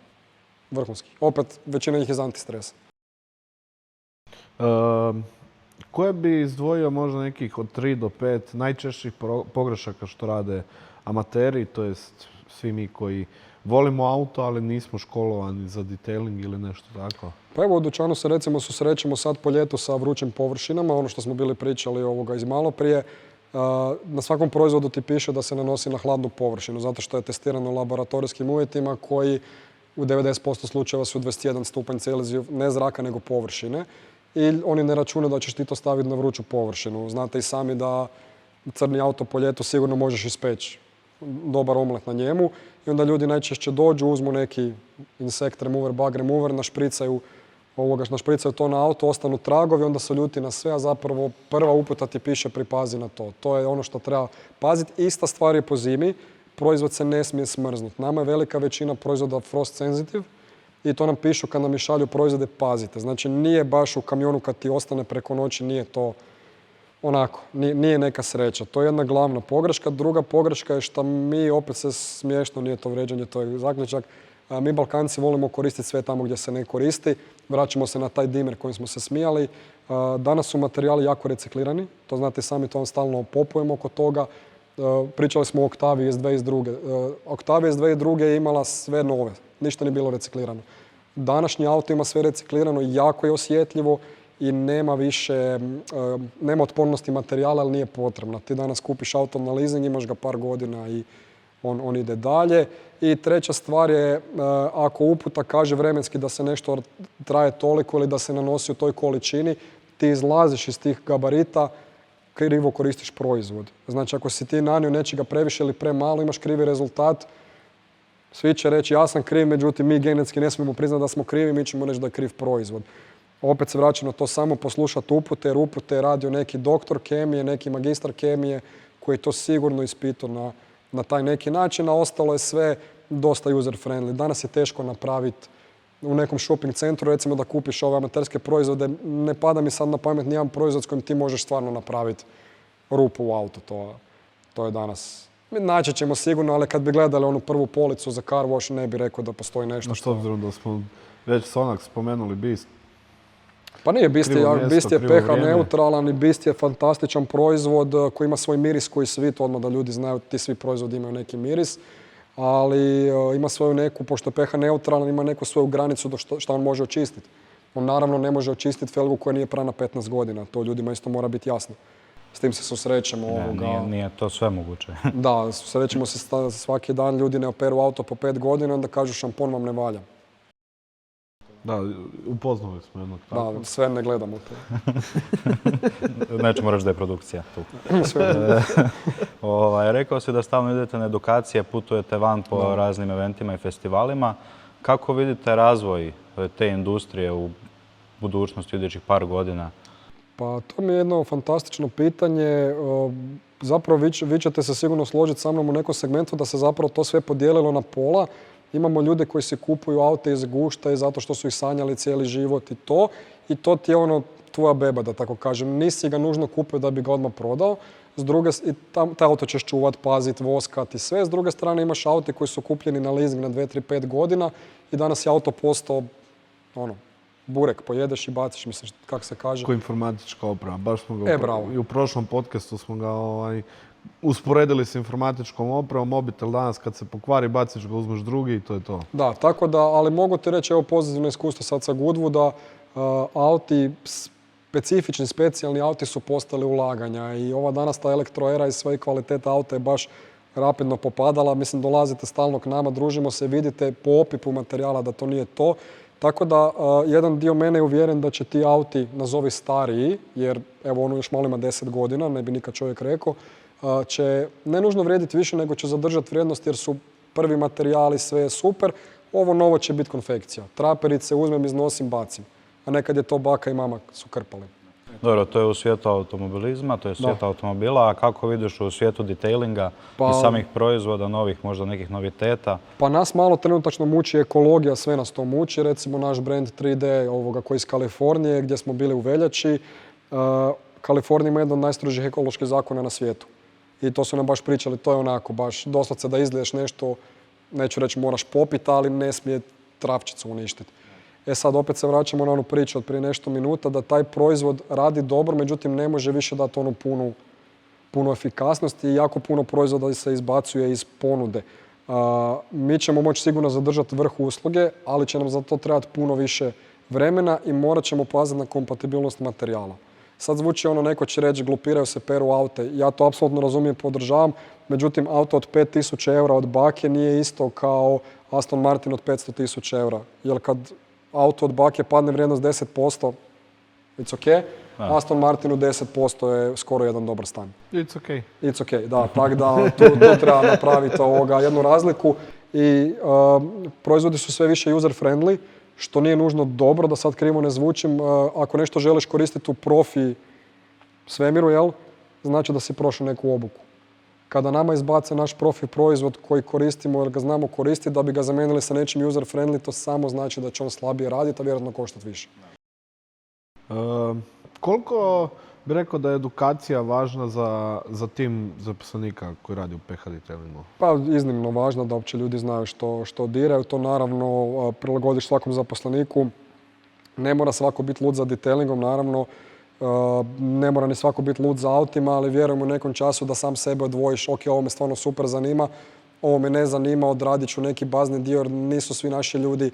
vrhunski. Opet većina njih je za antistres. Koje bi izdvojio možda nekih od 3 do 5 najčešćih pogrešaka što rade amateri, to jest svi mi koji volimo auto, ali nismo školovani za detailing ili nešto tako? Pa evo u dućanu se recimo susrećemo sad po ljetu sa vrućim površinama, ono što smo bili pričali iz malo prije. Na svakom proizvodu ti piše da se nanosi na hladnu površinu, zato što je testirano u laboratorijskim uvjetima koji u 90% slučajeva su 21 stupanj Celziju, ne zraka nego površine. I oni ne računaju da ćeš ti to staviti na vruću površinu. Znate i sami da crni auto po ljetu sigurno možeš ispeći dobar omlet na njemu. I onda ljudi najčešće dođu, uzmu neki insect remover, bug remover, našpricaju to na auto, ostanu tragovi, onda se ljuti na sve, a zapravo prva uputa ti piše pripazi na to. To je ono što treba paziti. Ista stvar je po zimi, proizvod se ne smije smrznuti. Nama je velika većina proizvoda frost sensitive, i to nam pišu kad nam šalju proizvode, pazite. Znači nije baš u kamionu kad ti ostane preko noći, nije to onako, nije neka sreća. To je jedna glavna pogreška. Druga pogreška je što mi, opet se smiješno, nije to vređanje, to je zaključak, mi Balkanci volimo koristiti sve tamo gdje se ne koristi. Vraćamo se na taj dimer kojim smo se smijali. Danas su materijali jako reciklirani, to znate sami, to vam stalno popujemo oko toga. Pričali smo o Octavii iz 2002. Octavia iz 2002. je imala sve nove, ništa nije bilo reciklirano. Današnji auto ima sve reciklirano, jako je osjetljivo i nema više, nema otpornosti materijala, ali nije potrebna. Ti danas kupiš auto na leasing, imaš ga par godina i on ide dalje. I treća stvar je, ako uputa kaže vremenski da se nešto traje toliko ili da se nanosi u toj količini, ti izlaziš iz tih gabarita, krivo koristiš proizvod. Znači, ako si ti nanio nečega previše ili premalo, imaš krivi rezultat, svi će reći ja sam kriv, međutim mi genetski ne smijemo priznati da smo krivi, mi ćemo reći da je kriv proizvod. Opet se vraćam na to, samo poslušati upute, jer upute je radio neki doktor kemije, neki magistar kemije koji je to sigurno ispitao na taj neki način, a ostalo je sve dosta user friendly. Danas je teško napraviti u nekom shopping centru, recimo da kupiš ove amaterske proizvode, ne pada mi sad na pamet nijedan proizvod s kojim ti možeš stvarno napraviti rupu u auto. To je danas. Naći ćemo sigurno, ali kad bi gledali onu prvu policu za car wash, ne bi rekao da postoji nešto. No, s obzirom da smo već Sonax spomenuli Beast. Pa nije, Beast je pH neutralan i Beast je fantastičan proizvod koji ima svoj miris koji svi, to odmah da ljudi znaju, ti svi proizvodi imaju neki miris, ali ima svoju neku, pošto je pH neutralan, ima neku svoju granicu do što on može očistiti. On naravno ne može očistiti felgu koja nije prana 15 godina, to ljudima isto mora biti jasno. S tim se susrećemo. Nije to sve moguće. Da, susrećemo se svaki dan, ljudi ne operu auto po 5 godina, onda kažu šampon vam ne valja. Da, upoznali smo jednog tako. Da, sve ne gledamo to. Nećemo reći da je produkcija tu. Rekao si da stalno idete na edukacije, putujete van po raznim eventima i festivalima. Kako vidite razvoj te industrije u budućnosti idućih par godina? Pa to mi je jedno fantastično pitanje. Zapravo vi ćete se sigurno složiti sa mnom u nekom segmentu da se zapravo to sve podijelilo na pola. Imamo ljude koji se kupuju aute iz gušta i zato što su ih sanjali cijeli život i to ti je ono tvoja beba, da tako kažem. Nisi ga nužno kupio da bi ga odmah prodao. Taj auto ćeš čuvat, pazit, voskat i sve. S druge strane imaš aute koji su kupljeni na leasing na 2, 3, 5 godina i danas je auto postao burek, pojedeš i baciš, misliš, kako se kaže. Ko informatička oprema. Baš smo ga bravo. I u prošlom podcastu smo ga usporedili s informatičkom opremom. Mobitel danas kad se pokvari, baciš ga, uzmeš drugi i to je to. Da, tako da, ali mogu ti reći, evo pozitivno iskustvo sad sa Goodwooda, auti, specifični, specijalni auti su postali ulaganja i ova danas ta elektroera i sve kvaliteta auta je baš rapidno popadala. Mislim, dolazite stalno k nama, družimo se, vidite po opipu materijala da to nije to. Tako da, jedan dio mene je uvjeren da će ti auti, nazovi stariji, jer evo ono još malo ima 10 godina, ne bi nikad čovjek rekao, će ne nužno vrijediti više, nego će zadržati vrijednost jer su prvi materijali, sve je super. Ovo novo će biti konfekcija. Traperice uzmem, iznosim, bacim. A nekad je to baka i mama su krpali. Dobro, to je u svijetu automobilizma, to je svijet automobila, a kako vidiš u svijetu detailinga i samih proizvoda, novih, možda nekih noviteta? Pa nas malo trenutačno muči ekologija, sve nas to muči. Recimo naš brand 3D koji je iz Kalifornije, gdje smo bili u veljači. Kalifornija ima jedan od najstrožih ekoloških zakona na svijetu. I to su nam baš pričali, to je onako baš doslovce da izliješ nešto, neću reći moraš popiti, ali ne smije travčicu uništiti. Sad opet se vraćamo na onu priču od prije nešto minuta da taj proizvod radi dobro, međutim ne može više dati onu punu efikasnosti i jako puno proizvoda se izbacuje iz ponude. Mi ćemo moći sigurno zadržati vrh usluge, ali će nam za to trebati puno više vremena i morat ćemo paziti na kompatibilnost materijala. Sad zvuči neko će reći glupiraju se, peru aute. Ja to apsolutno razumijem, podržavam. Međutim, auto od 5.000 eura od bake nije isto kao Aston Martin od 500.000 eura. Jer kad auto od bake padne vrijednost 10%, it's ok. Aston Martinu 10% je skoro jedan dobar stan. It's ok. It's ok, da. Tako da tu treba napraviti jednu razliku. I proizvodi su sve više user friendly, što nije nužno dobro, da sad krivo ne zvučim. Ako nešto želiš koristiti u profi svemiru, znači da si prošao neku obuku. kada nama izbace naš profi proizvod koji koristimo jer ga znamo koristiti, da bi ga zamijenili sa nečim user friendly, to samo znači da će on slabije raditi, a vjerojatno koštati više. Koliko bi rekao da je edukacija važna za tim zaposlenika koji radi u PH Detailingu? Pa iznimno važno da uopće ljudi znaju što diraju. To naravno prilagodiš svakom zaposleniku. Ne mora svako biti lud za detailingom, naravno. Ne mora ni svako biti lud za autima, ali vjerujem u nekom času da sam sebe odvojiš. Ok, ovo me stvarno super zanima, ovo me ne zanima, odradit ću neki bazni dio jer nisu svi naši ljudi,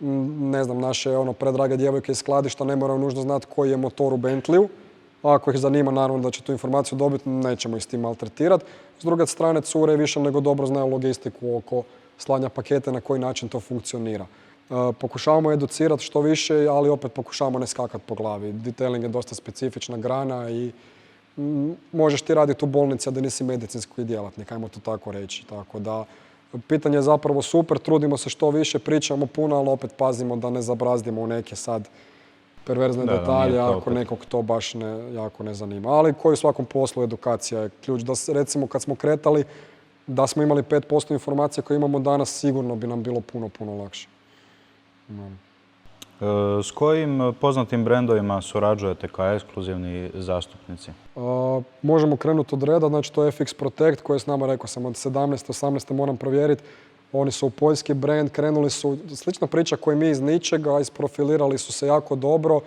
ne znam, naše predrage djevojke iz skladišta ne moraju nužno znati koji je motor u Bentleyu. Ako ih zanima, naravno da će tu informaciju dobiti, nećemo ih s tim maltretirati. S druge strane, cure više nego dobro znaju logistiku oko slanja paketa, na koji način to funkcionira. Pokušavamo educirati što više, ali opet pokušavamo ne skakati po glavi. Detailing je dosta specifična grana i možeš ti raditi u bolnici, a da nisi medicinski djelatnik, ajmo to tako reći. Tako da, pitanje je zapravo super, trudimo se što više, pričamo puno, ali opet pazimo da ne zabrazdimo u neke sad perverzne detalje, ako nekog to baš jako ne zanima. Ali koji u svakom poslu edukacija je ključ. Da recimo kad smo kretali, da smo imali 5% informacija koje imamo danas, sigurno bi nam bilo puno lakše. S kojim poznatim brendovima surađujete kao ekskluzivni zastupnici? Možemo krenuti od reda, znači to je FX Protect koji je s nama, rekao sam, od 17. 18. moram provjeriti. Oni su poljski brand, krenuli su, slična priča koja mi iz ničega, isprofilirali su se jako dobro.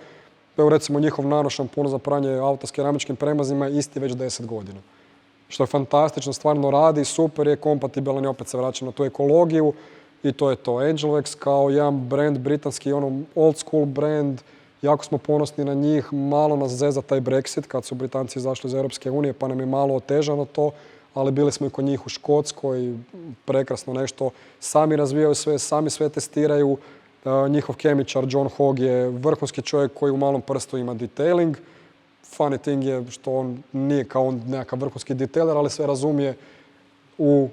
Evo recimo njihov nano šampun za pranje auta s keramičkim premazima je isti već 10 godina. Što je fantastično, stvarno radi, super je, kompatibilan i opet se vraćam na tu ekologiju i to je to. Angelwex kao jedan brand, britanski, old school brand, jako smo ponosni na njih, malo nas zeza taj Brexit kad su Britanci izašli iz Europske unije pa nam je malo otežano to, ali bili smo i kod njih u Škotskoj, prekrasno nešto. Sami razvijaju sve, sami sve testiraju. Njihov kemičar John Hogg je vrhunski čovjek koji u malom prstu ima detailing. Funny thing je što on nije kao nekakav vrhunski detailer, ali sve razumije u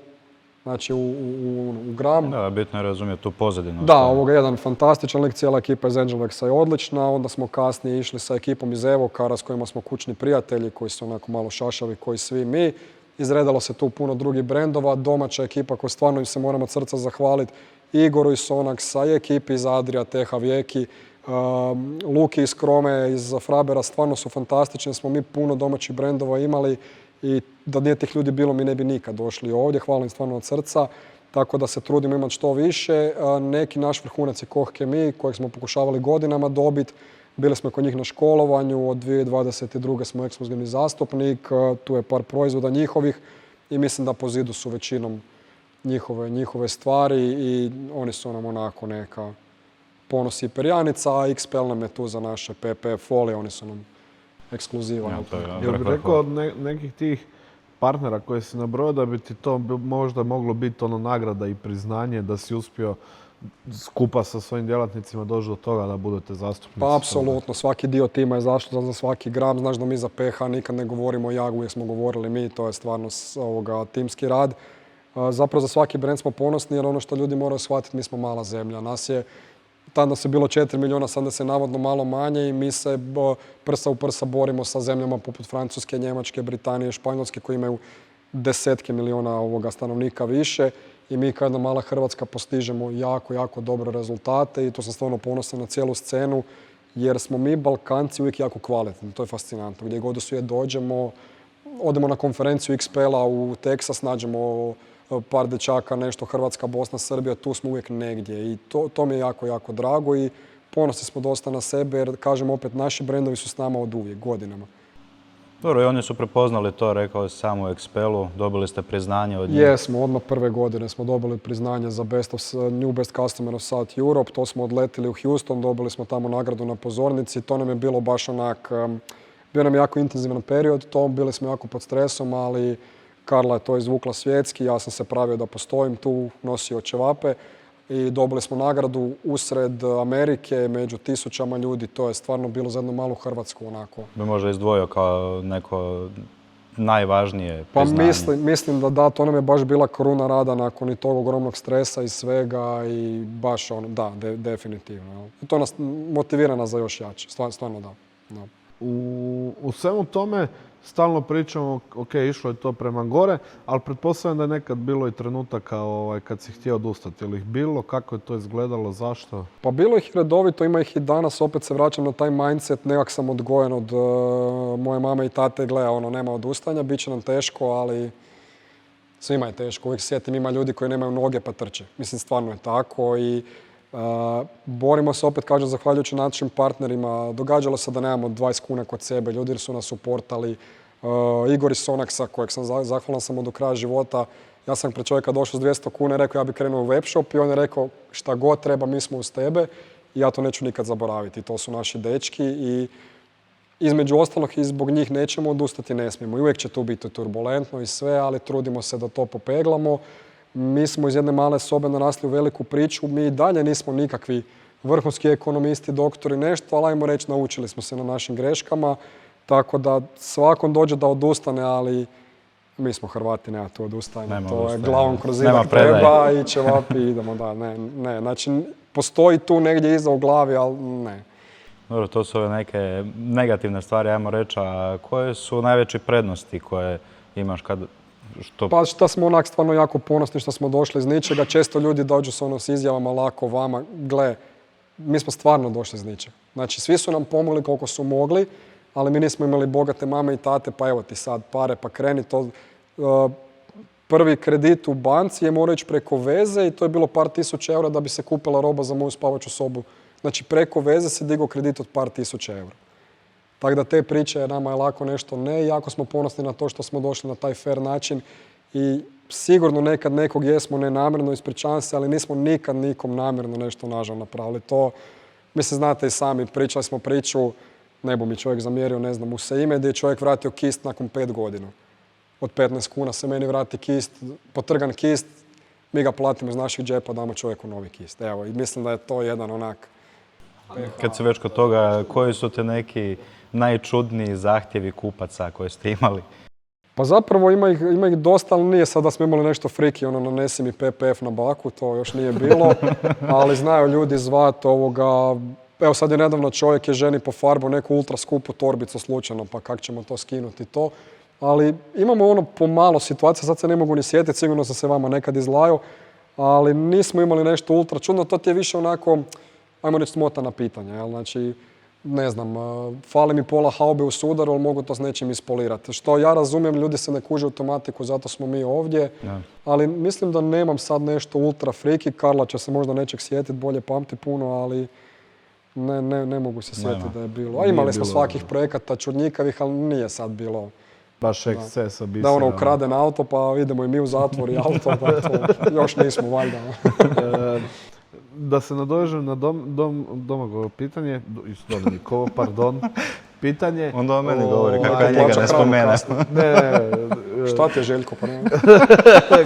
gram. Da, bitno je razumjeti tu pozadinu. Da, ovoga je jedan fantastičan lik, cijela ekipa iz Angelwexa je odlična. Onda smo kasnije išli sa ekipom iz Evokara s kojima smo kućni prijatelji, koji su onako malo šašavi koji svi mi. Izredalo se tu puno drugih brendova, domaća ekipa koju stvarno im se moramo od srca zahvaliti. Igoru iz Sonaxa i ekipi iz Adria, Teha Vijeki, Luki iz Krome, iz Frabera, stvarno su fantastični. Smo mi puno domaćih brendova imali i da nije tih ljudi bilo mi ne bi nikad došli ovdje. Hvala im stvarno od srca. Tako da se trudimo imati što više. Neki naš vrhunac je Koch Chemie kojeg smo pokušavali godinama dobiti. Bili smo kod njih na školovanju, od 2022. smo ekskluzivni zastupnik, tu je par proizvoda njihovih i mislim da po zidu su većinom njihove stvari i oni su nam onako neka ponos i perjanica, a XPL nam je tu za naše PP folije, oni su nam ekskluziva. Jel bi rekao od nekih tih partnera koji si nabrojao da bi ti to možda moglo biti nagrada i priznanje da si uspio skupa sa svojim djelatnicima doći do toga da budete zastupnici? Pa apsolutno, svaki dio tima je zašto za svaki gram. Znaš da mi za PH nikad ne govorimo o Jagu, uvijek smo govorili mi, to je stvarno timski rad. Zapravo za svaki brand smo ponosni jer ono što ljudi moraju shvatiti, mi smo mala zemlja. Tada se bilo 4 milijuna, sada se navodno malo manje i mi se prsa u prsa borimo sa zemljama poput Francuske, Njemačke, Britanije, Španjolske koji imaju desetke milijuna stanovnika više. I mi kao jedna mala Hrvatska postižemo jako dobre rezultate i to sam stvarno ponosan na cijelu scenu jer smo mi Balkanci uvijek jako kvalitetni. To je fascinantno. Gdje god u svijet dođemo, odemo na konferenciju XPL-a u Teksas, nađemo par dečaka, nešto Hrvatska, Bosna, Srbija, tu smo uvijek negdje i to mi je jako drago i ponosni smo dosta na sebe jer, kažem opet, naši brendovi su s nama od uvijek, godinama. Dobro, i oni su prepoznali to, rekao sam u XPL-u, dobili ste priznanje od njih. Jesmo, odmah prve godine smo dobili priznanje za New Best Customer of South Europe, to smo odletili u Houston, dobili smo tamo nagradu na pozornici, to nam je bilo baš bio nam jako intenzivan period, bili smo jako pod stresom, ali Karla je to izvukla svjetski, ja sam se pravio da postojim tu, nosio ćevape i dobili smo nagradu usred Amerike, među tisućama ljudi, to je stvarno bilo za jednu malu Hrvatsku onako. Bi možda izdvojio kao neko najvažnije priznanje? Pa mislim da, to nam je baš bila kruna rada nakon i tog ogromnog stresa i svega i baš definitivno. I to nas motivira za još jače, stvarno da. U svemu tome, stalno pričamo, ok, išlo je to prema gore, ali pretpostavljam da je nekad bilo i trenutaka kad si htio odustati. Je li ih bilo? Kako je to izgledalo? Zašto? Pa bilo ih redovito, ima ih i danas, opet se vraćam na taj mindset, nekak sam odgojen od moje mame i tate, gle, nema odustanja, bit će nam teško, ali svima je teško. Uvijek sjetim, ima ljudi koji nemaju noge pa trče. Mislim, stvarno je tako i borimo se, opet kažem, zahvaljujući našim partnerima. Događalo se da nemamo 20 kuna kod sebe, ljudi su nas uportali. Igor iz Sonaxa, kojeg sam zahvalan sam do kraja života. Ja sam pred čovjeka došao s 200 kuna i rekao ja bi krenuo u webshop i on je rekao šta god treba, mi smo uz tebe i ja to neću nikad zaboraviti. To su naši dečki i između ostalog i zbog njih nećemo odustati, ne smijemo. I uvijek će tu biti turbulentno i sve, ali trudimo se da to popeglamo. Mi smo iz jedne male sobe narasli u veliku priču. Mi i dalje nismo nikakvi vrhunski ekonomisti, doktori, nešto, ali ajmo reći naučili smo se na našim greškama. Tako da svakom dođe da odustane, ali mi smo Hrvati, nema tu odustajanja. To je glavom kroz zid treba i ćevapi i idemo, da, ne. Znači, postoji tu negdje iza u glavi, ali ne. Dobro, to su ove neke negativne stvari, ajmo reći, a koje su najveće prednosti koje imaš kad... Pa šta smo onak stvarno jako ponosni što smo došli iz ničega. Često ljudi dođu s izjavama lako vama. Gle, mi smo stvarno došli iz ničega. Znači, svi su nam pomogli koliko su mogli, ali mi nismo imali bogate mame i tate, pa evo ti sad pare, pa kreni to. Prvi kredit u banci je morao ići preko veze i to je bilo par tisuća eura da bi se kupila roba za moju spavaću sobu. Znači, preko veze se digao kredit od par tisuća eura. Tako da te priče nama je lako nešto ne i jako smo ponosni na to što smo došli na taj fair način i sigurno nekad nekog jesmo nenamjerno, ispričavam se, ali nismo nikad nikom namjerno nešto nažal napravili. To, mislim, znate i sami, pričali smo priču, ne bu mi čovjek zamjerio, ne znam, u Seime gdje je čovjek vratio kist nakon 5 godina. Od 15 kuna se meni vrati kist, potrgan kist, mi ga platimo iz naših džepa, damo čovjeku novi kist. Evo, i mislim da je to jedan onak... Kad si već kod toga, koji su te neki najčudniji zahtjevi kupaca koje ste imali? Pa zapravo ima ih dosta, ali nije sad da smo imali nešto friki, nanesi mi PPF na baku, to još nije bilo, ali znaju ljudi zvat ovoga, evo sad je nedavno čovjek je ženi pofarbao neku ultra skupu torbicu slučajno, pa kak ćemo to skinuti to. Ali imamo pomalo situacija, sad se ne mogu ni sjetiti, sigurno sam se vama nekad izlajao, ali nismo imali nešto ultra čudno, to ti je više onako, ajmo reći, smotana pitanja, jel? Znači, ne znam, fali mi pola haube u sudaru, ali mogu to s nečim ispolirati. Što ja razumijem, ljudi se ne kuže u tematiku, zato smo mi ovdje. Ja. Ali mislim da nemam sad nešto ultra friki. Karla će se možda nečeg sjetiti, bolje pamti puno, ali ne mogu se sjetiti da je bilo. A imali smo svakih projekata čudnjikavih, ali nije sad bilo... Baš ekscesa bi da ukraden auto, pa idemo i mi u zatvor i auto, da to još nismo valjda. Da se nadovežem na Domagovo pitanje, Dominikovo, pardon, pitanje... Onda o meni govori, kako ja njega ne spomene. Šta ti je Željko?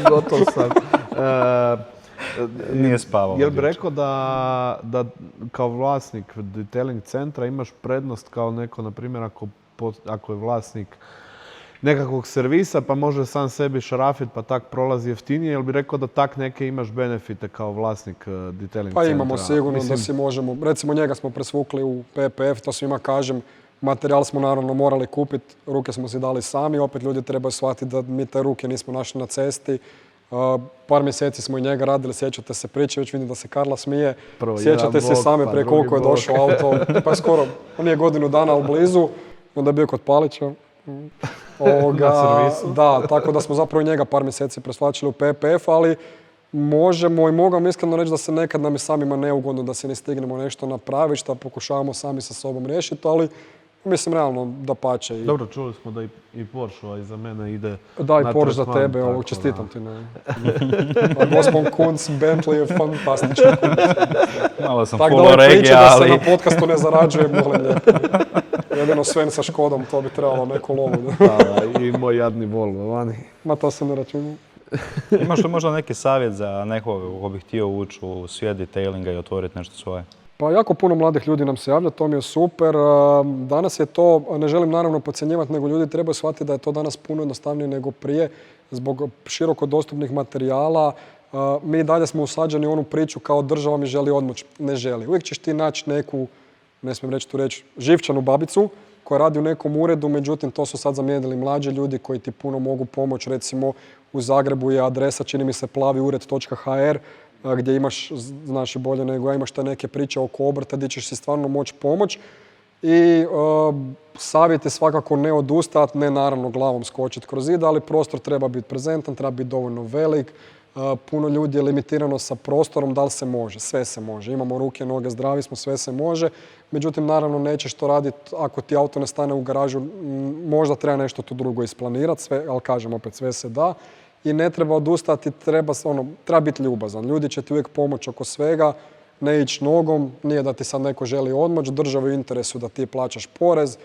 Gotov sam. Nije spavao. Jel bi rekao da kao vlasnik detailing centra imaš prednost kao neko, na primjer, ako je vlasnik nekakvog servisa pa može sam sebi šarafit pa tak prolazi jeftinije, jel bi rekao da tak neke imaš benefite kao vlasnik detailing centra? Pa imamo sigurno da si možemo, recimo njega smo presvukli u PPF, to svima kažem, materijal smo naravno morali kupiti, ruke smo si dali sami, opet ljudi trebaju shvatiti da mi te ruke nismo našli na cesti. Par mjeseci smo i njega radili, sjećate se priče, već vidim da se Karla smije. Sjećate se sami prije koliko je došao auto, pa skoro, on je godinu dana u blizu, onda je bio kod Palića. Da, tako da smo zapravo njega par mjeseci presvlačili u PPF, ali možemo i mogu iskreno reći da se nekad nam je samima neugodno da se ne stignemo nešto napraviti, što pokušavamo sami sa sobom riješiti, ali mislim realno da pače. Dobro, čuli smo da i Porsche iza mene ide. Da, i Porsche za tebe, čestitam ti. Gospon Kunz, Bentley je fantastičan. Malo sam full regija, ali... Tako da se na podcastu ne zarađuje, molim lijepo. Jedino Sven sa Škodom, to bi trebalo neku lovu. Da, i moj jadni Volvo vani. Ma to se ne računa. Imaš li možda neki savjet za nekoga ko bi htio ući u svijet detailinga i otvoriti nešto svoje? Pa jako puno mladih ljudi nam se javlja, to mi je super. Danas je to, ne želim naravno podcjenjivati, nego ljudi trebaju shvatiti da je to danas puno jednostavnije nego prije zbog široko dostupnih materijala. Mi dalje smo usađeni u onu priču kao država mi želi odmoć. Ne želi. Uvijek ćeš ti naći neku, ne smijem reći tu reći, živčanu babicu koja radi u nekom uredu, međutim to su sad zamijenili mlađi ljudi koji ti puno mogu pomoći. Recimo u Zagrebu je adresa, čini mi se plaviured.hr, gdje imaš, znaš i bolje nego ja, imaš te neke priče oko obrta gdje ćeš si stvarno moći pomoći. I savjet je svakako ne odustajati, ne naravno glavom skočiti kroz zid, ali prostor treba biti prezentan, treba biti dovoljno velik. Puno ljudi je limitirano sa prostorom, da li se može, sve se može. Imamo ruke, noge, zdravi smo, sve se može. Međutim, naravno nećeš to raditi ako ti auto ne stane u garažu, možda treba nešto tu drugo isplanirati, ali kažem opet sve se da. I ne treba odustati, treba biti ljubazan. Ljudi će ti uvijek pomoći oko svega, ne ići nogom, nije da ti sad neko želi odmoć, državi u interesu da ti plaćaš porez,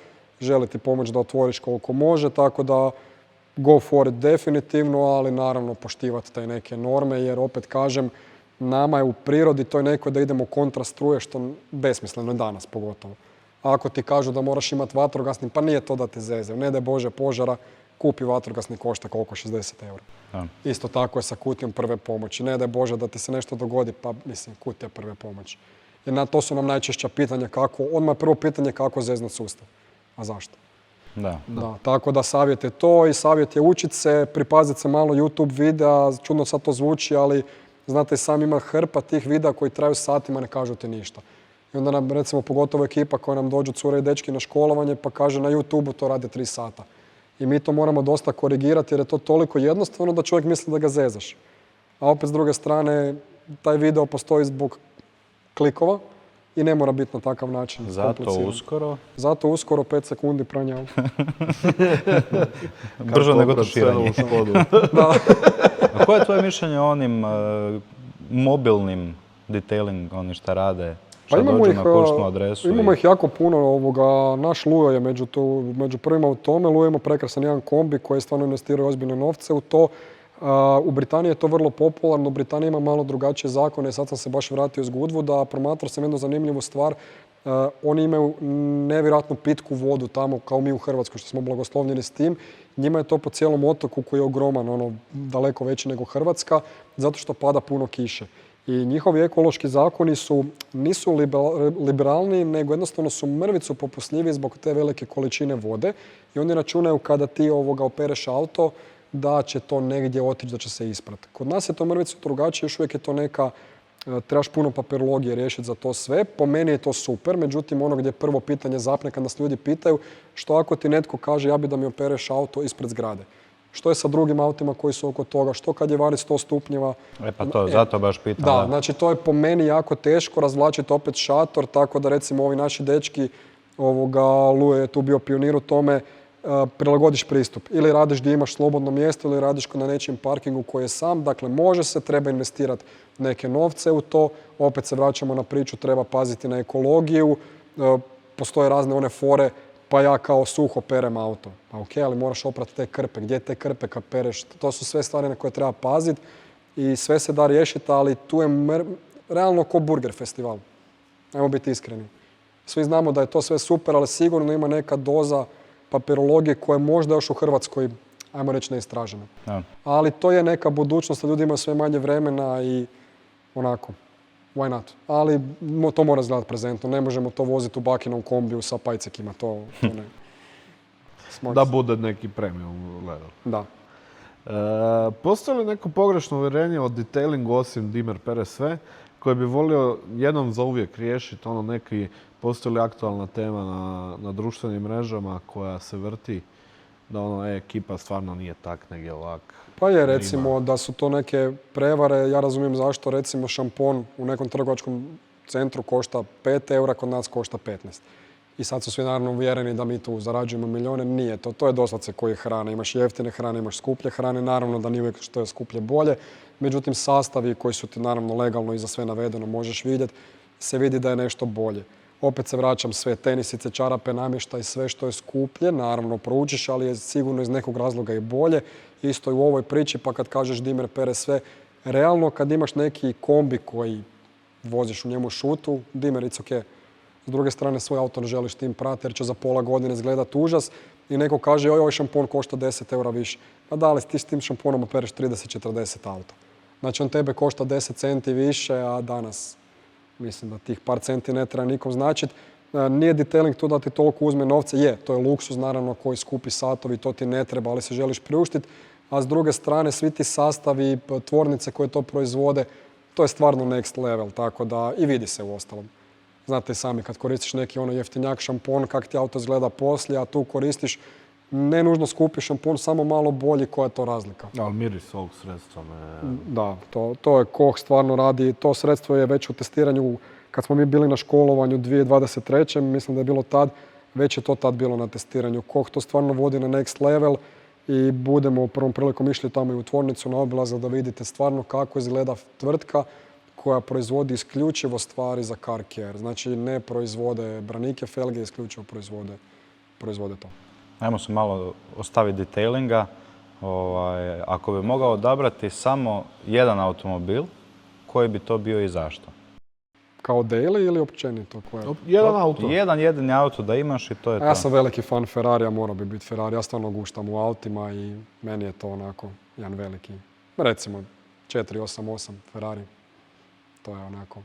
želi ti pomoći da otvoriš koliko može, tako da go for it definitivno, ali naravno poštivati te neke norme, jer opet kažem, nama je u prirodi toj nekoj da idemo kontra struje, što besmisleno je danas pogotovo. Ako ti kažu da moraš imati vatrogasni, pa nije to da te zezaju, ne daj Bože požara, kupi vatrogasni, košta koliko, 60 eura. Da. Isto tako je sa kutijom prve pomoći. Ne daj Bože da ti se nešto dogodi, pa mislim, kutija prve pomoći. Jer to su nam najčešća pitanja kako, odmah prvo pitanje kako zeznat sustav. A zašto? Da. Tako da savjet je to i savjet je učiti se, pripaziti se malo YouTube videa, čudno sad to zvuči, ali znate sam ima hrpa tih videa koji traju satima, ne kažu ti ništa. I onda nam, recimo, pogotovo ekipa koja nam dođu cure i dečki na školovanje, pa kaže na YouTube to rade 3 sata. I mi to moramo dosta korigirati jer je to toliko jednostavno da čovjek misli da ga zezaš. A opet s druge strane, taj video postoji zbog klikova i ne mora biti na takav način. Zato uskoro 5 sekundi pranja. Brže nego tuširanje. A koje je tvoje mišljenje o onim mobilnim detailing, oni šta rade? Pa imamo ih jako puno. Naš Lujo je među prvima u tome. Lujo ima prekrasan jedan kombi koji stvarno investiraju ozbiljne novce u to. U Britaniji je to vrlo popularno. U Britaniji ima malo drugačije zakone. Sad sam se baš vratio iz Goodwooda. Promatrao sam jednu zanimljivu stvar. Oni imaju nevjerojatnu pitku vodu tamo, kao mi u Hrvatskoj, što smo blagoslovljeni s tim. Njima je to po cijelom otoku koji je ogroman, daleko veći nego Hrvatska, zato što pada puno kiše. I njihovi ekološki zakoni nisu liberalni, nego jednostavno su mrvicu popustljiviji zbog te velike količine vode. I oni računaju kada ti opereš auto, da će to negdje otići, da će se isprati. Kod nas je to mrvicu drugačije, još uvijek je to neka, trebaš puno papirologije riješiti za to sve. Po meni je to super, međutim ono gdje prvo pitanje zapne kad nas ljudi pitaju, što ako ti netko kaže ja bi da mi opereš auto ispred zgrade? Što je sa drugim autima koji su oko toga? Što kad je vari 100 stupnjeva? Zato baš pitam. Da, znači to je po meni jako teško razvlačiti opet šator, tako da recimo ovi naši dečki, Luje je tu bio pionir u tome, prilagodiš pristup. Ili radiš gdje imaš slobodno mjesto ili radiš na nečijem parkingu koji je sam. Dakle, može se, treba investirati neke novce u to. Opet se vraćamo na priču, treba paziti na ekologiju. Postoje razne one fore, pa ja kao suho perem auto. Pa ok, ali moraš oprati te krpe. Gdje te krpe kad pereš? To su sve stvari na koje treba paziti i sve se da riješiti, ali tu je realno ko burger festival. Ajmo biti iskreni. Svi znamo da je to sve super, ali sigurno ima neka doza papirologije koja je možda još u Hrvatskoj, ajmo reći, neistražena. Ja. Ali to je neka budućnost, da ljudi imaju sve manje vremena i onako, why not? Ali to mora izgledati prezentno, ne možemo to voziti u bakinom kombiju sa pajcekima, to ne. Da bude neki premium level. Da. Postoji li neko pogrešno uvjerenje o detailingu osim Dimmer PRSV koje bi volio jednom za uvijek riješiti, neki, postoji li aktualna tema na društvenim mrežama koja se vrti, da ekipa stvarno nije tak, nego je ovak. Pa je, recimo, da su to neke prevare, ja razumijem zašto, recimo, šampon u nekom trgovačkom centru košta 5 eura, kod nas košta 15. I sad su svi naravno uvjereni da mi tu zarađujemo milijone. Nije to. To je doslovce koji hrane. Imaš jeftine hrane, imaš skuplje hrane. Naravno da nije uvijek što je skuplje bolje. Međutim, sastavi koji su ti naravno legalno i za sve navedeno možeš vidjeti, se vidi da je nešto bolje. Opet se vraćam, sve tenisice, čarape, namještaj, sve što je skuplje, naravno proučiš, ali je sigurno iz nekog razloga i bolje. Isto i u ovoj priči, pa kad kažeš Dimmer PRSV, realno kad imaš neki kombi koji voziš u njemu šutu, Dimmer, it's ok. S druge strane, svoj auto ne želiš tim prati jer će za pola godine izgledati užas i neko kaže ovaj šampon košta 10 eura više. Pa da li ti s tim šamponom opereš 30-40 auta? Znači on tebe košta 10 centi više, a danas mislim da tih par centi ne treba nikom značiti. Nije detailing to da ti toliko uzme novce. To je luksuz naravno koji skupi satovi, to ti ne treba, ali se želiš priuštiti. A s druge strane, svi ti sastavi, tvornice koje to proizvode, to je stvarno next level, tako da i vidi se u ostalom. Znate sami, kad koristiš neki jeftinjak šampon, kak ti auto izgleda poslije, a tu koristiš ne nužno skupi šampon, samo malo bolji, koja je to razlika. Ali miris ovog sredstva me... Da, to je Koch stvarno radi. To sredstvo je već u testiranju, kad smo mi bili na školovanju 2023. Mislim da je bilo tad, već je to tad bilo na testiranju. Koch to stvarno vodi na next level i budemo prvom prilikom išli tamo i u tvornicu na obilazak da vidite stvarno kako izgleda tvrtka koja proizvodi isključivo stvari za car care. Znači ne proizvode branike, felge, isključivo proizvode to. Ajmo se malo ostaviti detailinga. Ako bi mogao odabrati samo jedan automobil, koji bi to bio i zašto? Kao daily ili općenito? Jedan auto. Jedan jedini auto da imaš i to je to. Ja sam veliki fan Ferrarija, morao bi biti Ferrari. Ja stvarno guštam u autima i meni je to onako jedan veliki, recimo 488 Ferrari. To je onako,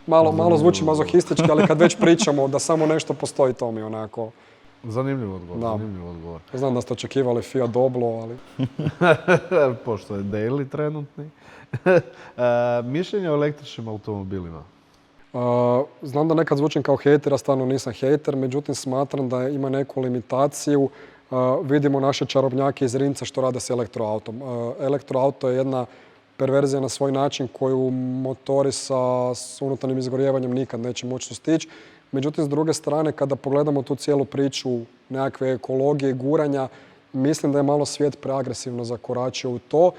malo zvuči mazohistički, ali kad već pričamo da samo nešto postoji, to mi je onako... Zanimljiv odgovor. Znam da ste očekivali Fiat Doblo, ali... Pošto je daily trenutni. Mišljenje o električnim automobilima? Znam da nekad zvučim kao hejter, a stvarno nisam hejter, međutim smatram da ima neku limitaciju. Vidimo naše čarobnjake iz Rimca što rade s elektroautom. Elektroauto je jedna perverzija na svoj način koju motori sa unutarnjim izgorjevanjem nikad neće moći sustići. Međutim, s druge strane, kada pogledamo tu cijelu priču nekakve ekologije, guranja, mislim da je malo svijet preagresivno zakoračio u to.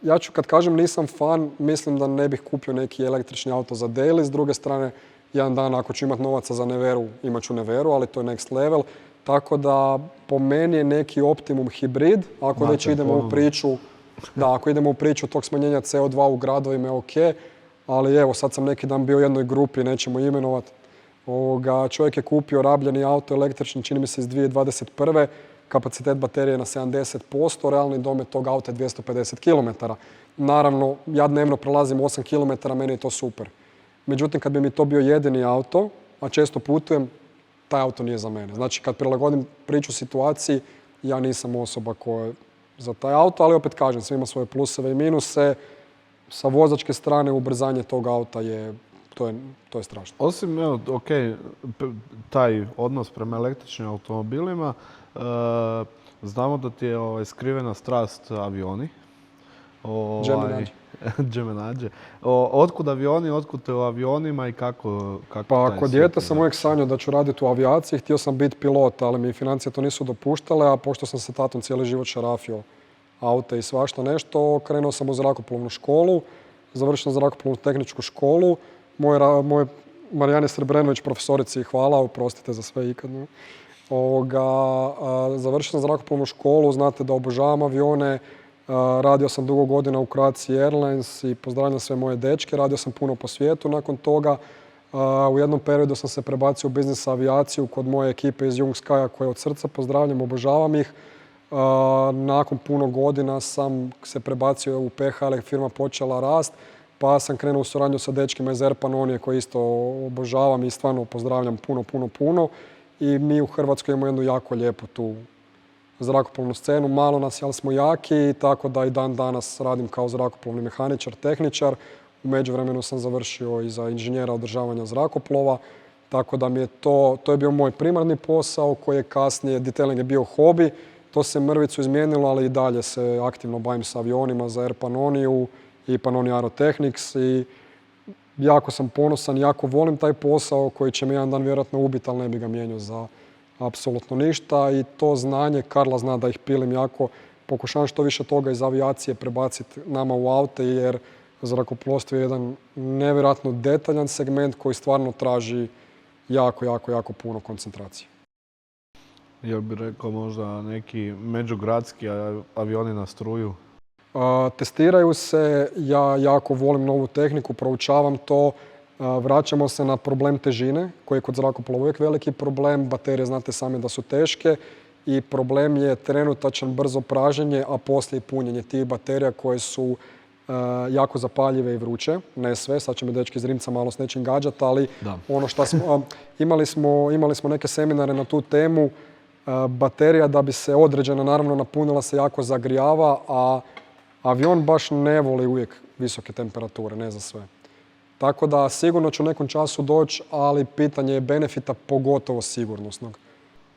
Ja ću, kad kažem nisam fan, mislim da ne bih kupio neki električni auto za daily. S druge strane, jedan dan ako ću imati novaca za Neveru, imat ću Neveru, ali to je next level. Tako da, po meni je neki optimum hibrid. Ako već idemo u priču, ako idemo u priču tog smanjenja CO2 u gradovima je ok. Ali evo, sad sam neki dan bio u jednoj grupi, nećemo imenovati. Čovjek je kupio rabljeni auto električni, čini mi se iz 2021. Kapacitet baterije na 70%, realni domet tog auta je 250 km. Naravno, ja dnevno prelazim 8 km, meni je to super. Međutim, kad bi mi to bio jedini auto, a često putujem, taj auto nije za mene. Znači, kad prilagodim priču situaciji, ja nisam osoba koja je za taj auto, ali opet kažem, sve ima svoje pluseve i minuse. Sa vozačke strane, ubrzanje tog auta je strašno. Osim, taj odnos prema električnim automobilima, znamo da ti je skrivena strast avioni. Džemenađe. Otkud avioni, otkud te u avionima i kako Pa kod djeta sam uvijek sanjao da ću raditi u avijaciji. Htio sam biti pilot, ali mi financije to nisu dopuštale, a pošto sam se tatom cijeli život šarafio aute i svašta nešto, krenuo sam u zrakoplovnu školu, završio zrakoplovnu tehničku školu. Moje Marijane Srebrenović, profesorici, hvala, oprostite za sve ikad. Završio sam zrakoplovnu školu, znate da obožavam avione. Radio sam dugo godina u Croatia Airlines i pozdravljam sve moje dečke. Radio sam puno po svijetu nakon toga. U jednom periodu sam se prebacio u biznis avijaciju kod moje ekipe iz Young Skya koje od srca pozdravljam, obožavam ih. Nakon puno godina sam se prebacio u PH, ali firma počela rast. Pa sam krenuo u suradnju sa dečkima iz Air Pannonije koje isto obožavam i stvarno pozdravljam puno. I mi u Hrvatskoj imamo jednu jako lijepu tu zrakoplovnu scenu. Malo nas, ali smo jaki, tako da i dan danas radim kao zrakoplovni mehaničar, tehničar. U međuvremenu sam završio i za inženjera održavanja zrakoplova. Tako da mi je to je bio moj primarni posao koji je kasnije, detailing je bio hobi. To se mrvicu izmijenilo, ali i dalje se aktivno bavim sa avionima za Air Pannoniju i Pannoni Aerotechnics i jako sam ponosan, jako volim taj posao koji će me jedan dan vjerojatno ubiti, ali ne bi ga mijenjao za apsolutno ništa. I to znanje, Karla zna da ih pilim jako, pokušavam što više toga iz avijacije prebaciti nama u aute jer zrakoplovstvo je jedan nevjerojatno detaljan segment koji stvarno traži jako puno koncentracije. Jel bi rekao možda neki međugradski avioni na struju? Testiraju se, ja jako volim novu tehniku, proučavam to. Vraćamo se na problem težine, koji je kod zrakoplova uvijek veliki problem. Baterije znate sami da su teške i problem je trenutačan brzo praženje, a poslije i punjenje tih baterija koje su jako zapaljive i vruće. Ne sve, sad će me dečki iz Rimca malo s nečim gađati, ali Da. ono što smo, imali smo neke seminare na tu temu. Baterija da bi se određena naravno napunila se jako zagrijava, a avion baš ne voli uvijek visoke temperature, ne za sve. Tako da sigurno će u nekom času doći, ali pitanje je benefita, pogotovo sigurnosnog.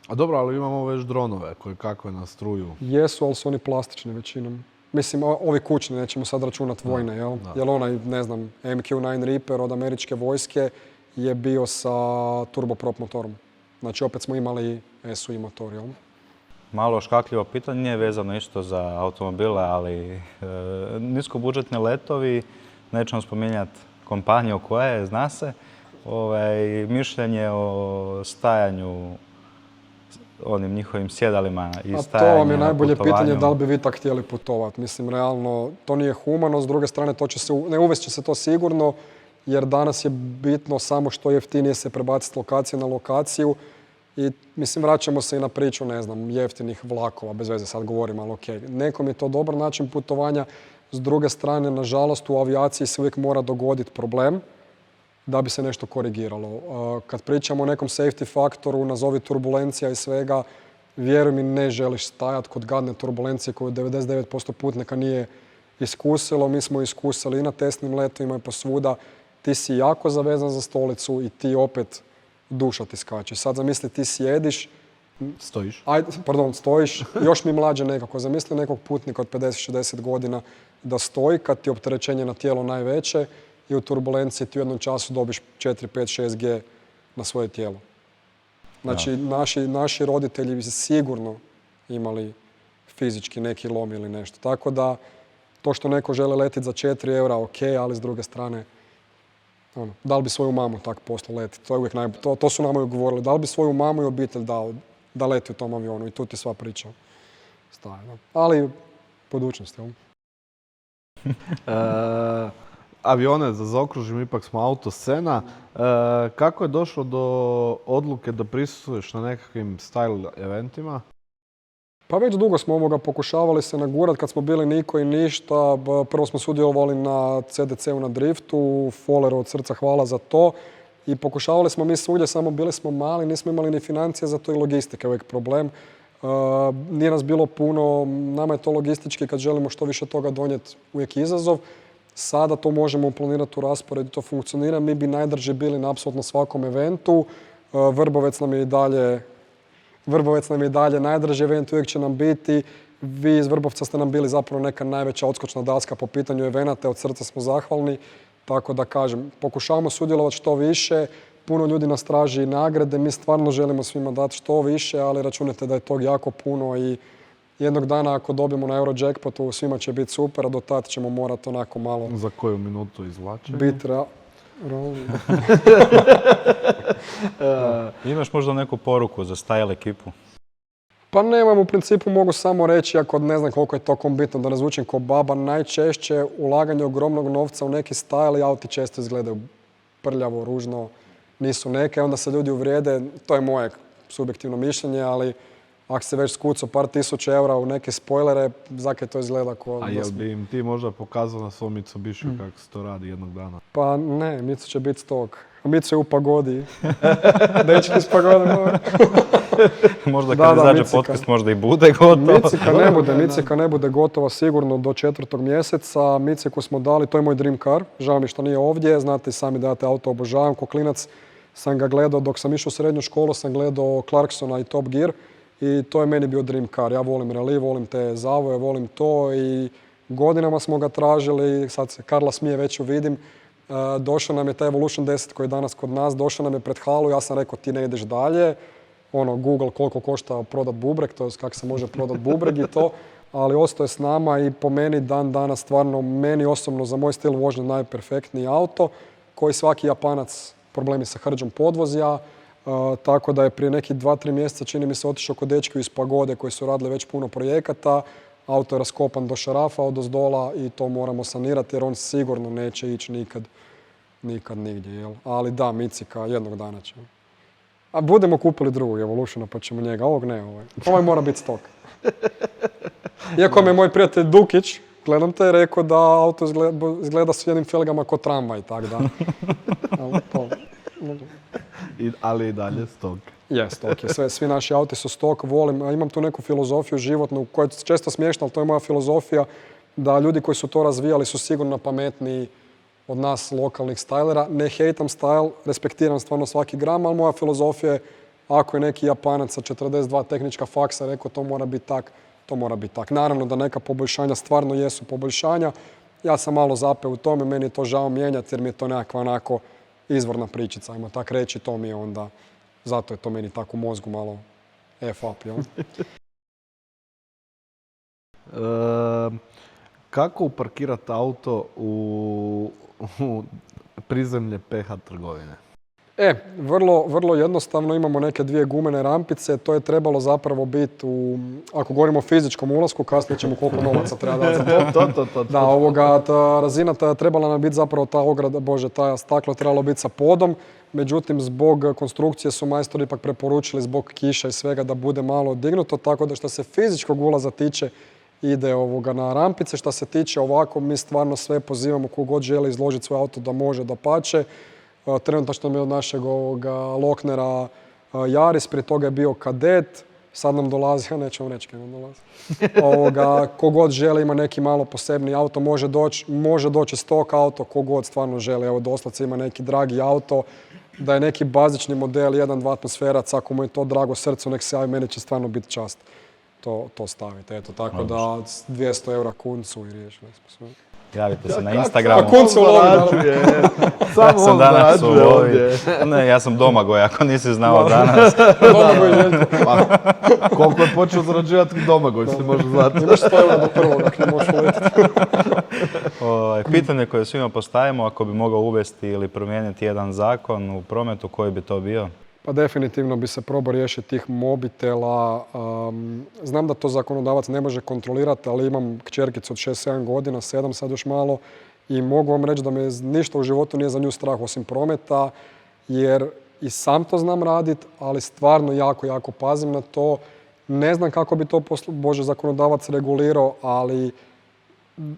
A dobro, ali imamo već dronove koje kakve na struju. Jesu, ali su oni plastični većinom. Mislim, ovi kućni, nećemo sad računat vojne, jel? da. Jer onaj, ne znam, MQ-9 Reaper od američke vojske je bio sa turboprop motorom. Znači, opet smo imali SUI motor, jel? Malo škakljivo pitanje, nije vezano isto za automobile, ali niskobudžetni letovi, nećemo spominjati kompaniju koja je, zna se, mišljenje o stajanju onim njihovim sjedalima i A stajanju to vam je na najbolje putovanju. pitanje da li bi vi tak htjeli putovati. Mislim, realno, to nije humano, s druge strane, uvest će se to sigurno, jer danas je bitno samo što jeftinije se prebaciti lokacije na lokaciju. I mislim, vraćamo se i na priču, ne znam, jeftinih vlakova, bez veze sad govorim, ali okej. Nekom je to dobar način putovanja. S druge strane, nažalost, u avijaciji se uvijek mora dogoditi problem da bi se nešto korigiralo. Kad pričamo o nekom safety faktoru, nazovi turbulencija i svega, vjeruj mi, ne želiš stajati kod gadne turbulencije koju 99% putnika nije iskusilo. Mi smo iskusili i na testnim letovima i posvuda. Ti si jako zavezan za stolicu i ti opet duša ti skače. Sad zamisli, ti sjediš, stojiš, još mi mlađe nekako. Zamisli nekog putnika od 50-60 godina da stoji kad ti je opterećenje na tijelo najveće i u turbulenciji ti u jednom času dobiš 4, 5, 6G na svoje tijelo. Znači, naši roditelji bi sigurno imali fizički neki lom ili nešto. Tako da, to što neko želi letiti za 4 eura, ok, ali s druge strane, da li bi svoju mamu tak poslao letiti? To je uvijek to su nam uvijek govorili. Da li bi svoju mamu i obitelj dao da leti u tom avionu? I tu ti sva priča staje. Ali, budućnost, jel? Avione, da zaokružim, ipak smo autoscena. Kako je došlo do odluke da prisustvuješ na nekakvim style eventima? Pa već dugo smo ovoga pokušavali se nagurati kad smo bili niko i ništa. Prvo smo sudjelovali na CDC-u na driftu, Folleru od srca hvala za to. I pokušavali smo mi svugdje, samo bili smo mali, nismo imali ni financije za to i logistike, uvijek problem. Nije nas bilo puno, nama je to logistički kad želimo što više toga donijeti uvijek izazov. Sada to možemo planirati u rasporedu, to funkcionira. Mi bi najdrže bili na apsolutno svakom eventu. Vrbovec nam je i dalje najdraži event, uvijek će nam biti. Vi iz Vrbovca ste nam bili zapravo neka najveća odskočna daska po pitanju evenata, od srca smo zahvalni. Tako da kažem, pokušavamo sudjelovati što više, puno ljudi nas traži i nagrade, mi stvarno želimo svima dati što više, ali računajte da je tog jako puno i jednog dana ako dobijemo na Eurojackpotu svima će biti super, a do tad ćemo morati onako malo... Za koju minutu izvlačenje? Biti Imaš možda neku poruku za style ekipu? Pa nemam, u principu mogu samo reći, ako ne znam koliko je to kom bitno, da ne zvučim ko baba, najčešće ulaganje ogromnog novca u neki style i auti često izgledaju prljavo, ružno, nisu neke, onda se ljudi uvrijede, to je moje subjektivno mišljenje, ali ako se već skucao par tisuća eura u neke spoilere, zakaj to izgleda ko... A jel bi im ti možda pokazao na svom Mitsubishiju kako se to radi jednog dana? Pa ne, Mitsu će biti stok. A Mitsu je u pagodi. Dečki iz pagode. Možda kad izađe podcast možda i bude gotovo. Mitsika ne bude gotovo sigurno do 4. mjeseca. Mitsiku smo dali, to je moj dream car. Žao mi što nije ovdje. Znate sami da ja te auto obožavam. Ko klinac sam ga gledao, dok sam išao u srednju školu, sam gledao Clarksona i Top Gear. I to je meni bio dream car. Ja volim rally, volim te zavoje, volim to i godinama smo ga tražili. Sad se Karla smije, već ju vidim. Došao nam je taj Evolution 10 koji je danas kod nas, došao nam je pred halu, ja sam rekao ti ne ideš dalje. Google koliko košta prodat bubreg, to je kako se može prodat bubreg i to. Ali ostao je s nama i po meni dan danas stvarno, meni osobno za moj stil vožnje najperfektniji auto koji svaki Japanac problemi sa hrđom podvozja. Tako da je prije nekih 2-3 mjeseca čini mi se otišao kod dečki iz Pagode koji su radili već puno projekata. Auto je raskopan do šarafa odozdola i to moramo sanirati jer on sigurno neće ići nikad nigdje. Jel? Ali da, Mitsika jednog dana će. A budemo kupili drugog Evolutiona pa ćemo njega. Ovog ne, ovaj mora biti stok. Iako me moj prijatelj Dukić, Gledam te, rekao da auto izgleda s jednim felgama ko tramvaj, tak da. Ali to... Ali i dalje stok. Je, stok je. Svi naši auti su stok, volim. A imam tu neku filozofiju životnu koja je često smiješna, ali to je moja filozofija da ljudi koji su to razvijali su sigurno pametniji od nas lokalnih stajlera. Ne hejtam stajl, respektiram stvarno svaki gram, ali moja filozofija je ako je neki Japanac sa 42 tehnička faksa rekao to mora biti tak, to mora biti tak. Naravno da neka poboljšanja stvarno jesu poboljšanja. Ja sam malo zapeo u tome, meni je to žao mijenjati jer mi je to nekakva onako izvorna pričica, ajmo tak reći, to mi je onda, zato je to meni tako u mozgu malo F-up, jel? Kako uparkirati auto u prizemlje PH trgovine? Vrlo jednostavno, imamo neke dvije gumene rampice, to je trebalo zapravo biti ako govorimo o fizičkom ulasku, kasnije ćemo koliko novaca treba dati za to. Da, ta razina trebala nam biti zapravo ta ograda, ta staklo trebalo biti sa podom, međutim zbog konstrukcije su majstori ipak preporučili zbog kiša i svega da bude malo dignuto, tako da što se fizičkog ulaza tiče ide na rampice, što se tiče ovako mi stvarno sve pozivamo kogod želi izložiti svoj auto da može, da pače. Trenutačno mi je od našeg Loknera Yaris, prije toga je bio Kadet, sad nam dolazi, ja nećemo reći kaj nam dolazi. Kogod želi ima neki malo posebni auto, može doći stok auto, kogod stvarno želi. Evo doslovce ima neki dragi auto, da je neki bazični model, 1-2 atmosferac, ako mu je to drago srcu, nek se javi, meni će stvarno biti čast to staviti. Eto, tako da 200 eura kuncu i riješili smo sve. Javite se na Instagramu. A kuncu lovi, ja sam danas u lovi. Ne, ja sam Domagoj, ako nisi znao danas. Domagoj Željko. Koliko je počeo zarađivati Domagoj, se može znati. Imaš 100 eura do prvog, ako ne možeš letiti. Pitanje koje svima postavimo, ako bi mogao uvesti ili promijeniti jedan zakon u prometu, koji bi to bio? Pa definitivno bi se probao riješiti tih mobitela. Znam da to zakonodavac ne može kontrolirati, ali imam kćerkicu od 6-7 godina, 7 sad još malo, i mogu vam reći da me ništa u životu nije za nju strah osim prometa, jer i sam to znam raditi, ali stvarno jako pazim na to. Ne znam kako bi to zakonodavac regulirao, ali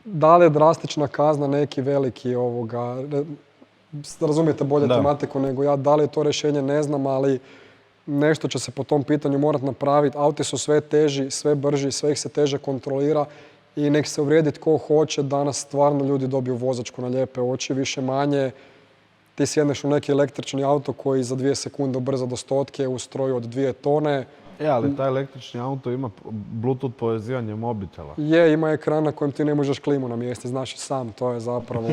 da li je drastična kazna neki veliki razumijete bolje tematiku nego ja, da li je to rješenje ne znam, ali nešto će se po tom pitanju morati napraviti. Auti su sve teži, sve brži, sve ih se teže kontrolira i nek se uvrijedi tko hoće. Danas stvarno ljudi dobiju vozačku na lijepe oči, više manje. Ti sjedneš u neki električni auto koji za 2 sekunde brza do 100 u stroju od 2 tone. Ali taj električni auto ima Bluetooth povezivanje mobitela. Ima ekran na kojem ti ne možeš klimu namjestiti, znaš i sam, to je zapravo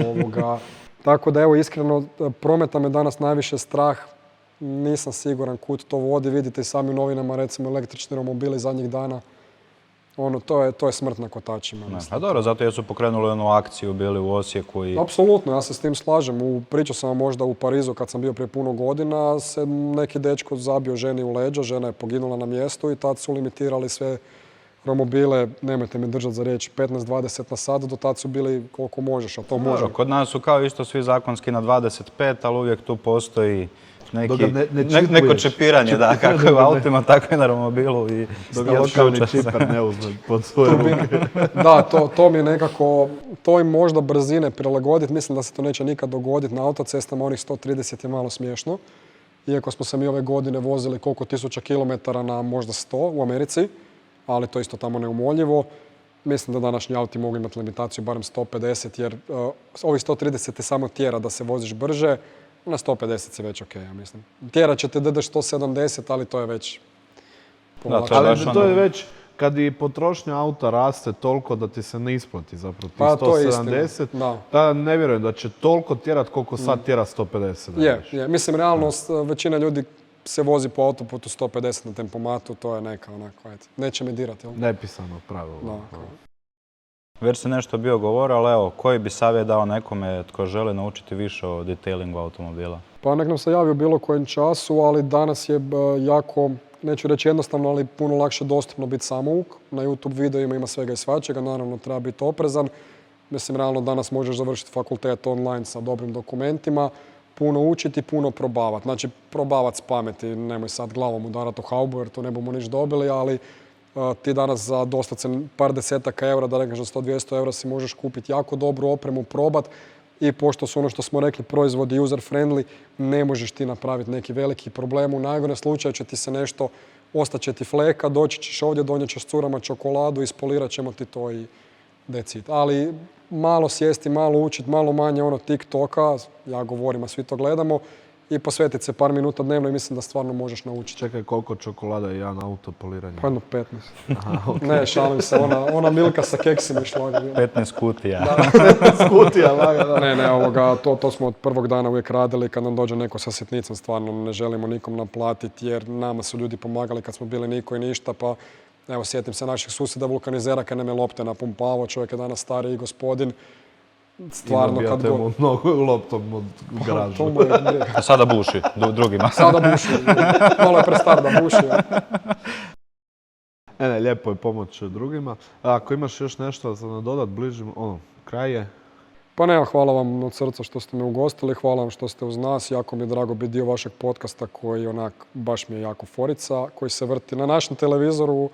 Tako da evo iskreno, prometa me danas najviše strah, nisam siguran kud to vodi, vidite i sami u novinama recimo električni romobili zadnjih dana, to je smrt na kotačima. A dobro, zato jer su pokrenuli onu akciju, bili u Osijeku i... Apsolutno, ja se s tim slažem. Pričao sam vam možda u Parizu kad sam bio prije puno godina, se neki dečko zabio ženi u leđa, žena je poginula na mjestu i tad su limitirali sve romobile, nemojte me držati za riječ, 15-20 na sat, do tad su bili koliko možeš, a to može. Kod nas su kao isto svi zakonski na 25, ali uvijek tu postoji neko čepiranje, kako je u autima, tako i na romobilu. Dok ga lokalni čiper ne uzme pod svoje ruke. Da, to mi je nekako, to im možda brzine prilagoditi, mislim da se to neće nikad dogoditi na autocestama, onih 130 je malo smiješno. Iako smo se mi ove godine vozili koliko 1000 kilometara na možda 100 u Americi, ali to isto tamo neumoljivo. Mislim da današnji auti mogu imati limitaciju barem 150, jer ovih 130 te samo tjera da se voziš brže, na 150 se već ok, ja mislim. Tjera će te DDŠ 170, ali to je već... Ali to je već, kad i potrošnja auta raste toliko da ti se ne isplati zapravo ti 170, tada ne vjerujem da će toliko tjerat koliko sad tjera 150. Mislim, realno većina ljudi se vozi po autoputu 150 na tempomatu, to je neka onako, neće me dirati, jel? Nepisano pravilo. Već se nešto bio govorio, ali evo, koji bi savjet dao nekome tko želi naučiti više o detailingu automobila? Pa nek nam se javi u bilo kojem času, ali danas je jako, neću reći jednostavno, ali puno lakše dostupno biti samouk. Na YouTube videima ima svega i svačega, naravno treba biti oprezan. Mislim, realno danas možeš završiti fakultet online sa dobrim dokumentima, puno učiti, puno probavati. Znači, probavati s pameti, nemoj sad glavom udarati u haubu jer to ne bomo niš dobili, ali Ti danas za doslovce par desetaka eura, da ne kažem 100-200 eura si možeš kupiti jako dobru opremu, probat i pošto su ono što smo rekli proizvodi user friendly, ne možeš ti napraviti neki veliki problem. U najgorem slučaju će ti se nešto, ostaće ti fleka, doći ćeš ovdje, donijet ćeš curama čokoladu, ispolirat ćemo ti to i decid. Ali malo sjesti, malo učiti, malo manje ono TikToka, ja govorim, a svi to gledamo, i posvetiti se par minuta dnevno i mislim da stvarno možeš naučiti. Čekaj, koliko čokolada je jedan auto poliranje? Pa jedno 15. Ne, šalim se, ona Milka sa keksima išla. 15 kutija. Skutija, lagano. Ne, to smo od prvog dana uvijek radili. Kad nam dođe neko sa sitnicom, stvarno ne želimo nikom naplatiti, jer nama su ljudi pomagali kad smo bili niko i ništa, pa evo, sjetim se naših susjeda vulkanizera kad nam je lopte napumpavao, čovjek je danas stariji gospodin. Stvarno, I nabijate mu nogu loptom od garaža. A sada buši drugima. Sada buši. Malo je prestar da buši. Ne, lijepo je pomoć drugima. A ako imaš još nešto za nadodat, bližim, kraj je. Pa ne, hvala vam od srca što ste me ugostili, hvala vam što ste uz nas. Jako mi je drago biti dio vašeg podcasta koji onak, baš mi je jako forica, koji se vrti na našem televizoru,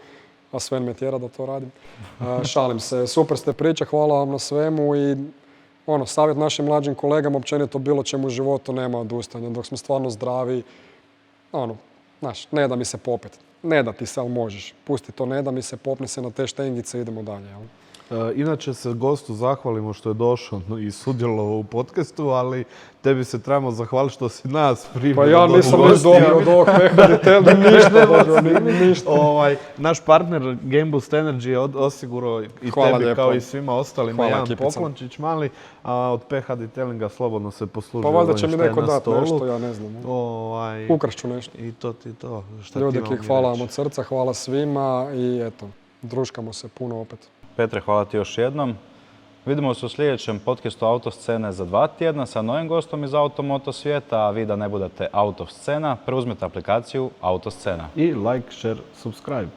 a Sven me tjera da to radim. Šalim se, super ste priča, hvala vam na svemu i savjet našim mlađim kolegama, općenito bilo čemu u životu nema odustanja. Dok smo stvarno zdravi, ne da mi se popet. Ne da ti se, ali možeš. Pusti to, ne da mi se, popne se na te štengice i idemo dalje. Jel? Inače se gostu zahvalimo što je došao i sudjelovao u podcastu, ali tebi se trebamo zahvaliti što si nas primio. Pa ja nisam još dobio od ovog ništa. Naš partner Game Boost Energy je osigurao i tebi kao i svima ostalima jedan poklončić mali, a od PH Detailinga slobodno se posluži. Pa valjda će mi neko dati nešto, ja ne znam. Ukrašću nešto. I to ti to. Ljudi, hvala vam od srca, hvala svima i eto, druškamo se puno opet. Petre, hvala ti još jednom. Vidimo se u sljedećem podcastu Autoscene za 2 tjedna sa novim gostom iz automoto svijeta, a vi da ne budete Autoscena, preuzmite aplikaciju Autoscena. I like, share, subscribe.